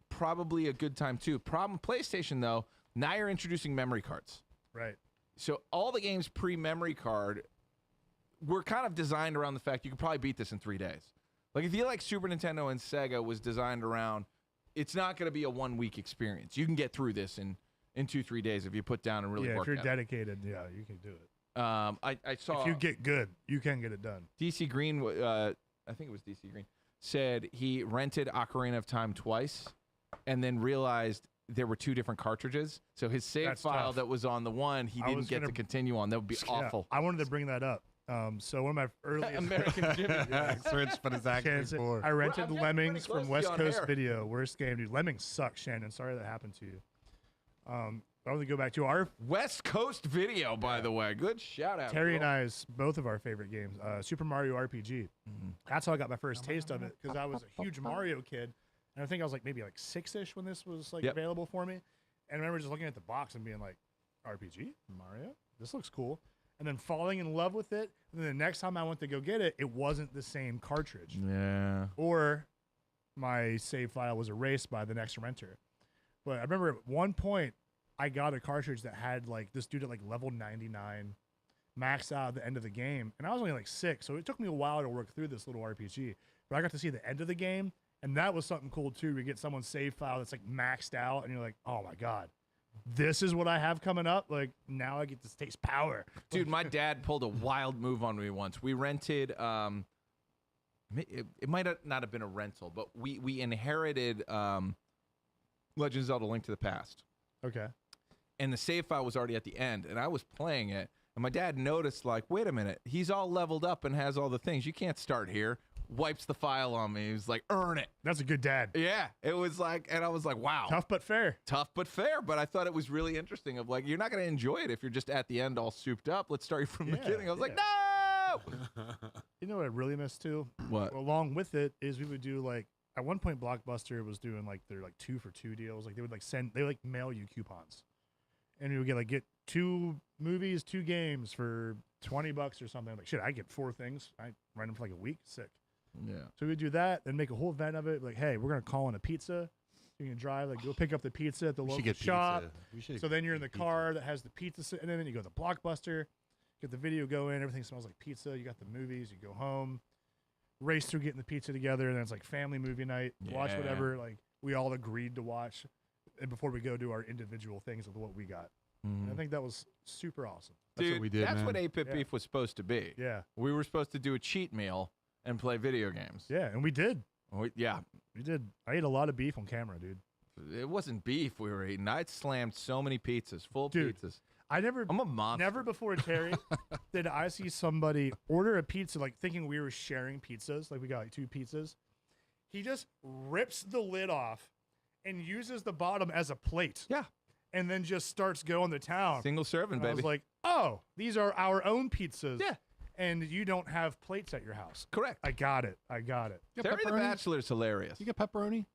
probably a good time too. Problem PlayStation, though, now you're introducing memory cards. Right. So all the games pre-memory card were kind of designed around the fact you could probably beat this in 3 days. Like, if you like Super Nintendo and Sega was designed around, it's not going to be a 1 week experience. You can get through this in 2-3 days if you put down and really Yeah. work If you're at it. dedicated, yeah, you can do it. I saw If you get good, you can get it done. DC Green, I think it was DC Green, said he rented Ocarina of Time twice and then realized there were 2 different cartridges. So his save That's file tough. that was on the one, he I didn't was get to gonna- continue on. That would be awful. Yeah, I wanted to bring that up. So one of my earliest American Jimmy. Search for his Shannon actually said, for. I rented I'm getting Lemmings pretty close from to West you on Coast air. Video. Worst game, dude. Lemmings suck, Shannon. Sorry that happened to you. I want to go back to our West Coast Video, by the way. Good shout out. Terry and girl. I's both of our favorite games. Super Mario RPG. That's how I got my first taste of it because I was a huge Mario kid, and I think I was like maybe like 6-ish when this was like Yep. available for me. And I remember just looking at the box and being like, RPG Mario, this looks cool. And then falling in love with it. And then the next time I went to go get it, it wasn't the same cartridge. Yeah. Or my save file was erased by the next renter. But I remember at one point I got a cartridge that had like this dude at like level 99 maxed out at the end of the game, and I was only like 6, so it took me a while to work through this little RPG. But I got to see the end of the game, and that was something cool too. You get someone's save file that's like maxed out, and you're like, oh my god, this is what I have coming up. Like now I get to taste power. Dude, my dad pulled a wild move on me once. We rented, it might not have been a rental, but we inherited Legend of Zelda Link to the Past. Okay. And the save file was already at the end, and I was playing it, and my dad noticed, like, wait a minute, he's all leveled up and has all the things. You can't start here. Wipes the file on me. He was like, earn it. That's a good dad. Yeah, it was like, and I was like, wow. Tough but fair. Tough but fair, but I thought it was really interesting of like, you're not going to enjoy it if you're just at the end all souped up. Let's start you from the Yeah, beginning. I was like, yeah. no! You know what I really miss too? What? Along with it is we would do like at one point Blockbuster was doing like their like 2-for-2 deals. Like they would like mail you coupons, and you would get 2 movies, 2 games for $20 or something. I'm like shit, I get 4 things. I rent them for like a week. Sick. Yeah. So we would do that, then make a whole event of it. Like hey, we're gonna call in a pizza. You can drive go pick up the pizza at the We should local get shop. pizza. We should So then you're in the get car that has the pizza, and then you go to Blockbuster, get the video going, everything smells like pizza. You got the movies, you go home, race through getting the pizza together, and then it's like family movie night, watch Yeah. whatever like we all agreed to watch, and before we go do our individual things of what we got. And I think that was super awesome. That's Dude, what we did, that's man. what 8-Bit Yeah. Beef was supposed to be. Yeah, We were supposed to do a cheat meal and play video games. yeah, and we did. Yeah. We did. I ate a lot of beef on camera, dude. It wasn't beef we were eating. I'd slammed so many pizzas, full Dude. pizzas. I never, I'm a monster. never before, Terry, did I see somebody order a pizza like thinking we were sharing pizzas. Like we got like 2 pizzas. He just rips the lid off and uses the bottom as a plate. Yeah. And then just starts going to town. Single serving, And baby. I was like, oh, these are our own pizzas. Yeah. And you don't have plates at your house. Correct. I got it. You get Terry the pepperoni? Bachelor's hilarious. You get pepperoni?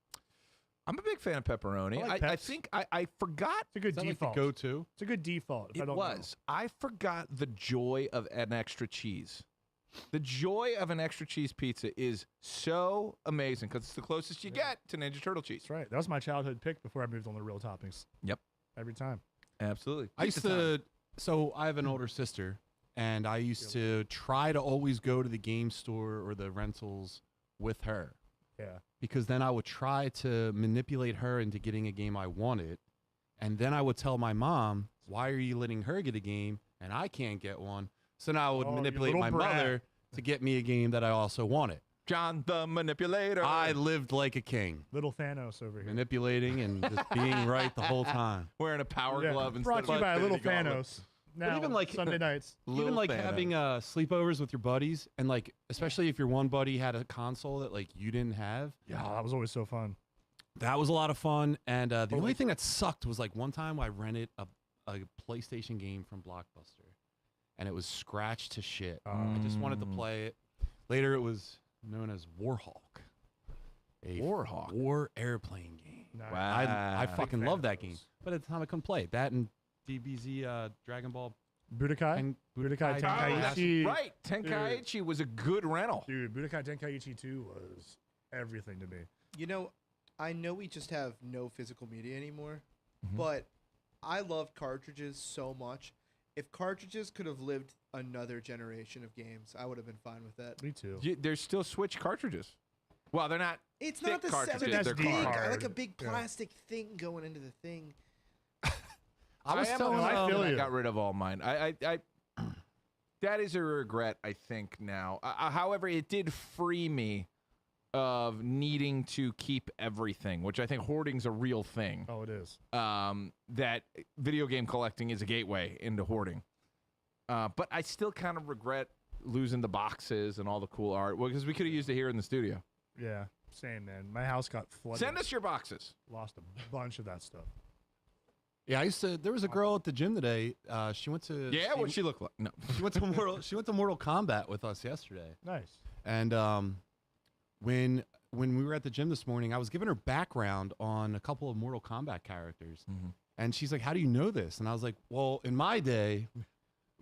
I'm a big fan of pepperoni. I like I peps. think I forgot. It's a good Is that like default. the go-to? It's a good default. If I It don't was. I forgot the joy of an extra cheese. The joy of an extra cheese pizza is so amazing because it's the closest you get to Ninja Turtle cheese. That's right. That was my childhood pick before I moved on to real toppings. Yep. Every time. Absolutely. I used to. So I have an older sister, and I used to try to always go to the game store or the rentals with her, Yeah. because then I would try to manipulate her into getting a game I wanted, and then I would tell my mom, "Why are you letting her get a game and I can't get one?" So now I would Oh, you manipulate little my brat. mother to get me a game that I also wanted. John the Manipulator. I lived like a king, Little Thanos over here. manipulating and just being right the whole time. Wearing a power Yeah. glove instead Brought of to you a by Little Infinity Gauntlet. Thanos. Now, even like- Sunday nights. Even Lil like Thanos. having sleepovers with your buddies, and like especially if your one buddy had a console that like you didn't have, Yeah, that was always so fun. that was a lot of fun. And the only thing that sucked was like one time I rented a PlayStation game from Blockbuster, and it was scratched to shit. I just wanted to play it. Later, it was known as Warhawk, a Warhawk? war airplane game. Nice. Wow. I fucking fan love of that game, those. but at the time I couldn't play it. That and DBZ Dragon Ball Budokai? and Budokai Oh, that's Tenkaichi. right. Tenkaichi was a good rental. Dude, Budokai Tenkaichi 2 was everything to me. You know, I know we just have no physical media anymore, Mm-hmm. but I loved cartridges so much. If cartridges could have lived another generation of games, I would have been fine with that. Me too. There's still Switch cartridges. Well, they're not. It's Thick not the cartridges, 7 they're big. I card. like a big Yeah. plastic thing going into the thing. I was am telling I upset feel that I you. got rid of all mine. I that is a regret, I think, now. However, it did free me of needing to keep everything, which I think hoarding's a real thing. Oh, it is. That video game collecting is a gateway into hoarding. But I still kind of regret losing the boxes and all the cool art, because we could have used it here in the studio. Yeah, same, man. My house got flooded. Send us your boxes. Lost a bunch of that stuff. Yeah, I used to. There was a girl at the gym today. She went to. Yeah, what she look like? No. She went to Mortal Kombat with us yesterday. Nice. And when we were at the gym this morning, I was giving her background on a couple of Mortal Kombat characters, and she's like, "How do you know this?" And I was like, "Well, in my day,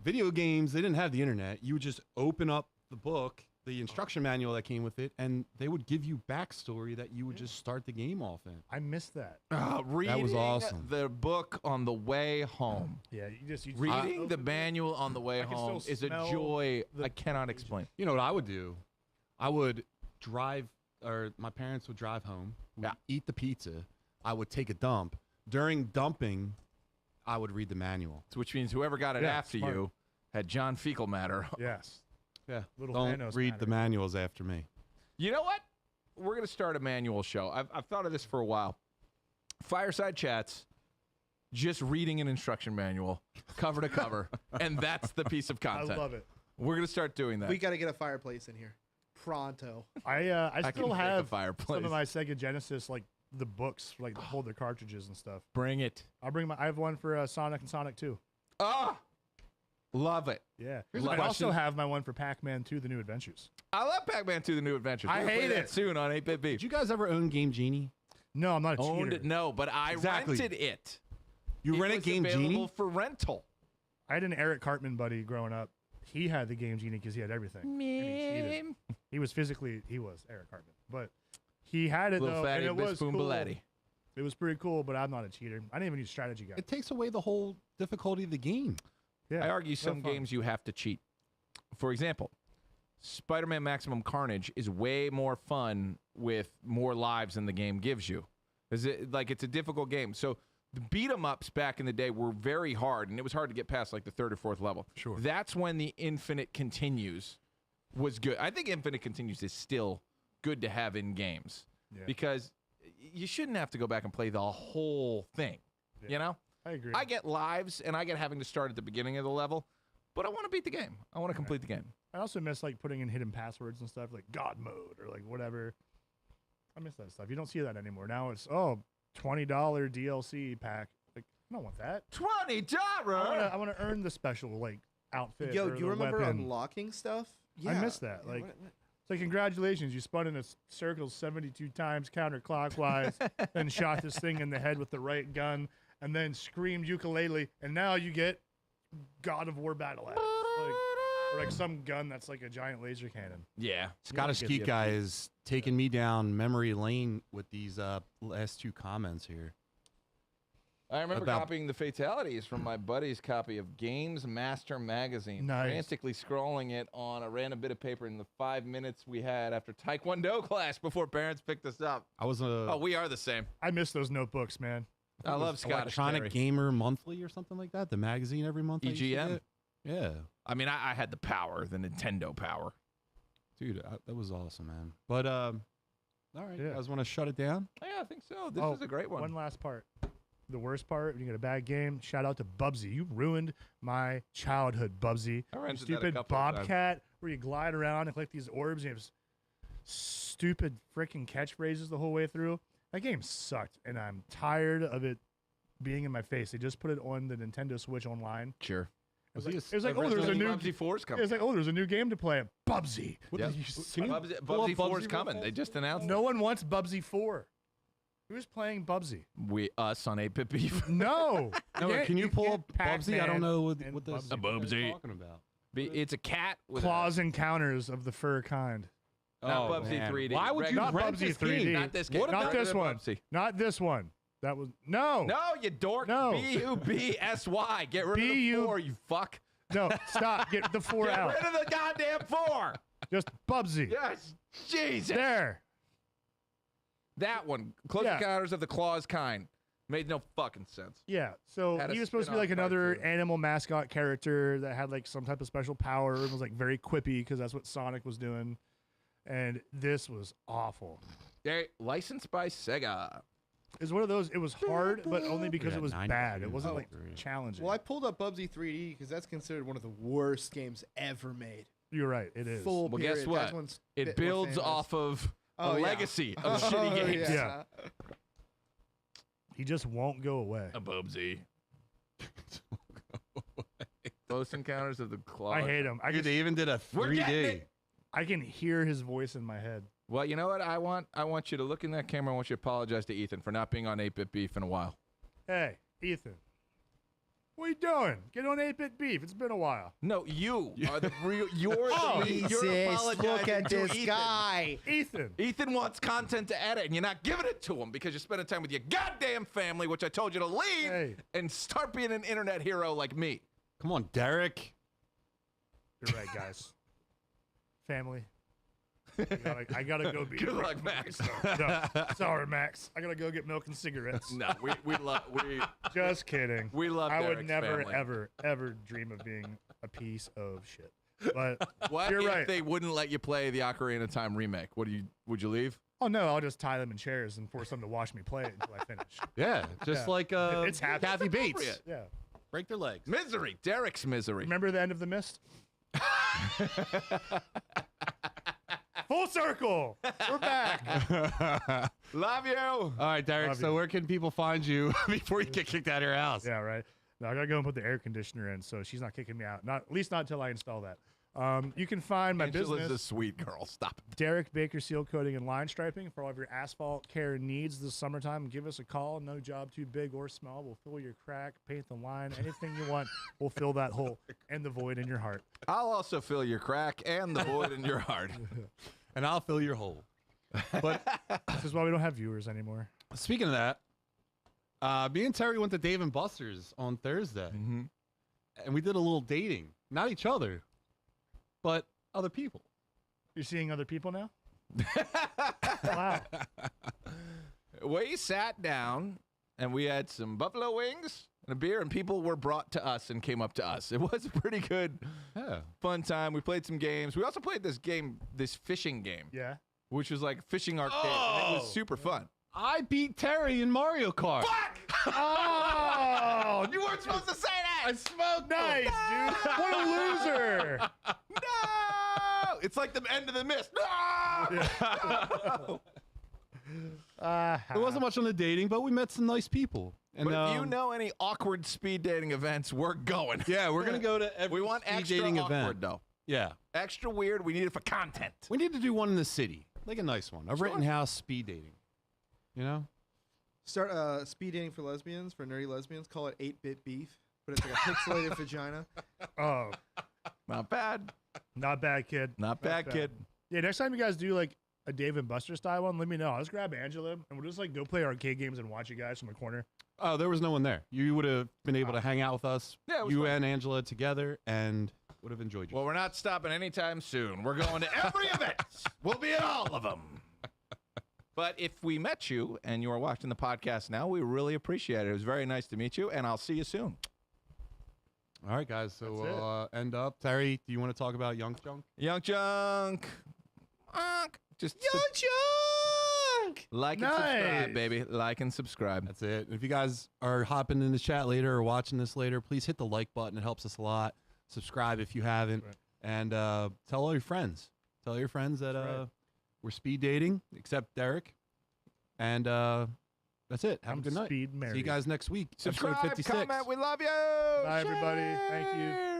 video games, they didn't have the internet. You would just open up the book, the instruction manual that came with it, and they would give you backstory that you would just start the game off in." I missed that. Reading awesome. the book on the way home. Yeah, you just Reading the manual on the way I can home still is a smell joy the I cannot explain. You know what I would do? I would drive, or my parents would drive home. We'd Yeah. eat the pizza. I would take a dump. During dumping, I would read the manual. Which means whoever got it Yeah, after smart. you had John Fecal matter. Yes. Yeah. Little Don't Thanos read matter. the manuals after me. You know what? We're going to start a manual show. I've thought of this for a while. Fireside chats, just reading an instruction manual, cover to cover, and that's the piece of I content. love it. We're going to start doing that. We got to get a fireplace in here. Pronto. I can still make a have fireplace. some of my Sega Genesis, like the books, like to hold the cartridges and stuff. Bring it. I have one for Sonic and Sonic 2. Ah! Love it. Yeah. Here's a I also question. have my one for Pac-Man 2: The New Adventures. I love Pac-Man 2: The New Adventures. I We're gonna play hate that it. soon on 8-Bit Beef. Did you guys ever own Game Genie? No, I'm not a Owned cheater. it? No, but I Exactly. rented it. You It rented was Game available Genie? for rental. I had an Eric Cartman buddy growing up. He had the Game Genie because he had everything. And he cheated. He was Eric Cartman, but he had it Little though, fatty and it was Bispoon cool. Belletti. It was pretty cool, but I'm not a cheater. I didn't even use strategy guide. It takes away the whole difficulty of the game. Yeah, I argue no some fun. games you have to cheat. For example, Spider-Man Maximum Carnage is way more fun with more lives than the game gives you. It's a difficult game. So the beat-em-ups back in the day were very hard, and it was hard to get past like the third or fourth level. Sure. That's when the Infinite Continues was good. I think Infinite Continues is still good to have in games Yeah. because you shouldn't have to go back and play the whole thing. Yeah. You know? I agree. I get lives, and I get having to start at the beginning of the level, but I want to beat the game. I want to complete the game. I also miss like putting in hidden passwords and stuff like God mode or like whatever. I miss that stuff. You don't see that anymore. Now it's $20 DLC pack. Like I don't want that. $20. I want to earn the special like outfit. Yo, or do you the remember weapon. unlocking stuff? I miss that. Like, so congratulations, you spun in a circle 72 times counterclockwise, then shot this thing in the head with the right gun, and then screamed ukulele, and now you get God of War battle axe. Or like some gun that's like a giant laser cannon. Yeah. Scottish Get Geek the Guy is taking me down memory lane with these last two comments here. I remember About- copying the fatalities from my buddy's copy of Games Master Magazine. Nice. Frantically scrolling it on a random bit of paper in the 5 minutes we had after Taekwondo class before parents picked us up. I was Oh, we are the same. I miss those notebooks, man. I love Scottish Electronic Terry. Gamer Monthly or something like that. The magazine every month. I used to EGM? get. Yeah, I mean, I had the power, the Nintendo power. dude, that was awesome, man. But all right, Yeah. you guys want to shut it down? Yeah, I think so. This Oh, is a great one. One last part. The worst part, when you get a bad game, shout out to Bubsy. You ruined my childhood, Bubsy. I You rented that a stupid couple of times. Bobcat, where you glide around and collect these orbs and you have stupid freaking catchphrases the whole way through. That game sucked, and I'm tired of it being in my face. They just put it on the Nintendo Switch online. Sure. Was It he was like, oh, there's a new. Bubsy 4's It coming. was like, oh, there's a new game to play. Bubsy. What Yep. did you, can you Bubsy, pull up Bubsy 4's real coming. fast? They just announced No one wants Bubsy 4. Who's playing Bubsy? us on 8-Bit Beef. No. No, can you pull can't up Bubsy? I Pac-Man don't know what and this Bubsy. A Bubsy. talking about. It's a cat with Claws encounters of the fur kind. Not Oh, Bubsy man. 3D. Why would you Not rent Bubsy this 3D. game? Not this game. What Not about this one. Bubsy. Not this one. That was no. No, you dork. No. B-U-B-S-Y. Get rid of the B-U- 4, you fuck. No, stop. Get the 4 Get out. rid of the goddamn 4. Just Bubsy. Yes. Jesus. There. That one. Close Yeah. Encounters of the Claws kind. Made no fucking sense. Yeah. So Had a he was supposed to be like spin-off another cartoon. animal mascot character that had like some type of special power and was like very quippy because that's what Sonic was doing. And this was awful. They're licensed by Sega. It's one of those. It was hard, but only because Yeah, it was 90 bad. It frames wasn't per like frame. challenging. Well, I pulled up Bubsy 3D because that's considered one of the worst games ever made. You're right. It is. Full Well, period. guess That's what? one's It bit more builds famous. off of Oh, a yeah. legacy of Oh, shitty games. Yeah. He just won't go away. A Bubsy. Close Encounters of the Claws. I hate him. Dude, they even did a We're getting 3D. it. I can hear his voice in my head. Well, you know what? I want you to look in that camera. I want you to apologize to Ethan for not being on 8-Bit Beef in a while. Hey, Ethan. What are you doing? Get on 8-Bit Beef. It's been a while. No, you are the real. You're Oh, the lead. You're apologizing to Ethan. guy. Ethan. Ethan wants content to edit, and you're not giving it to him because you're spending time with your goddamn family, which I told you to leave Hey. and start being an internet hero like me. Come on, Derek. You're right, guys. Family. I gotta go be. Good luck, Max. No, sorry, Max. I gotta go get milk and cigarettes. No, we love Just kidding. we love. I would Derek's never, family. ever dream of being a piece of shit. But What you're if right. they wouldn't let you play the Ocarina of Time remake? Would you leave? Oh no, I'll just tie them in chairs and force them to watch me play it until I finish. Yeah, just Yeah. like It's happening. Kathy Bates. Appropriate. Yeah. Break their legs. Misery, Derek's misery. Remember the end of The Mist? Full circle. We're back. Love you. All right, Derek. Love So you. where can people find you before you get kicked out of your house? Yeah, right. No, I gotta go and put the air conditioner in, so she's not kicking me out. Not at least not until I install that. You can find my Angela's a business, sweet girl. Stop it. Derek Baker Seal Coating and Line Striping, for all of your asphalt care needs this summertime. Give us a call. No job too big or small. We'll fill your crack, paint the line, anything you want. We'll fill that hole and the void in your heart. I'll also fill your crack and the void in your heart. And I'll fill your hole. But This is why we don't have viewers anymore. speaking of that, me and Terry went to Dave and Buster's on Thursday, and we did a little dating. Not each other, but other people. You're seeing other people now? Wow. We sat down and we had some buffalo wings and a beer, and people were brought to us and came up to us. It was a pretty good, Yeah. fun time. We played some games. We also played this fishing game, Yeah. which was like fishing arcade. And it was super fun. I beat Terry in Mario Kart. Oh, You weren't supposed to say that. I smoked. Nice, dude. What a loser. No! It's like the end of the mist. No! There wasn't much on the dating, but we met some nice people. And But if you know any awkward speed dating events, we're going. yeah, we're gonna go to every We want speed extra dating awkward, event. though. Yeah, Extra weird. We need it for content. we need to do one in the city, like a nice one, a Rittenhouse speed dating. You know? Start speed dating for lesbians, for nerdy lesbians. Call it 8-bit beef, but it's like a pixelated vagina. Oh, Not bad. not bad, kid. Not bad, bad. kid. Yeah, next time you guys do like a Dave and Buster style one, let me know. I'll just grab Angela and we'll just like go play arcade games and watch you guys from the corner. Oh, there was no one there. You would have been able to hang out with us, Yeah, it was you fun. and Angela together, and would have enjoyed you. Well, we're not stopping anytime soon. We're going to every event. We'll be at all of them. But if we met you and you are watching the podcast now, we really appreciate it. It was very nice to meet you, and I'll see you soon. All right, guys. So That's it. we'll end up. Terry, do you want to talk about Young Junk? Young Junk. Just Junk! like and subscribe, baby. Like and subscribe. That's it. If you guys are hopping in the chat later or watching this later, please hit the like button. It helps us a lot. Subscribe if you haven't. Right. And tell all your friends. Tell your friends that right. we're speed dating, except Derek. And that's it. Have I'm a good night. speed See married. you guys next week. Subscribe, episode 56. comment. We love you. Bye, everybody. Thank you. Cheers.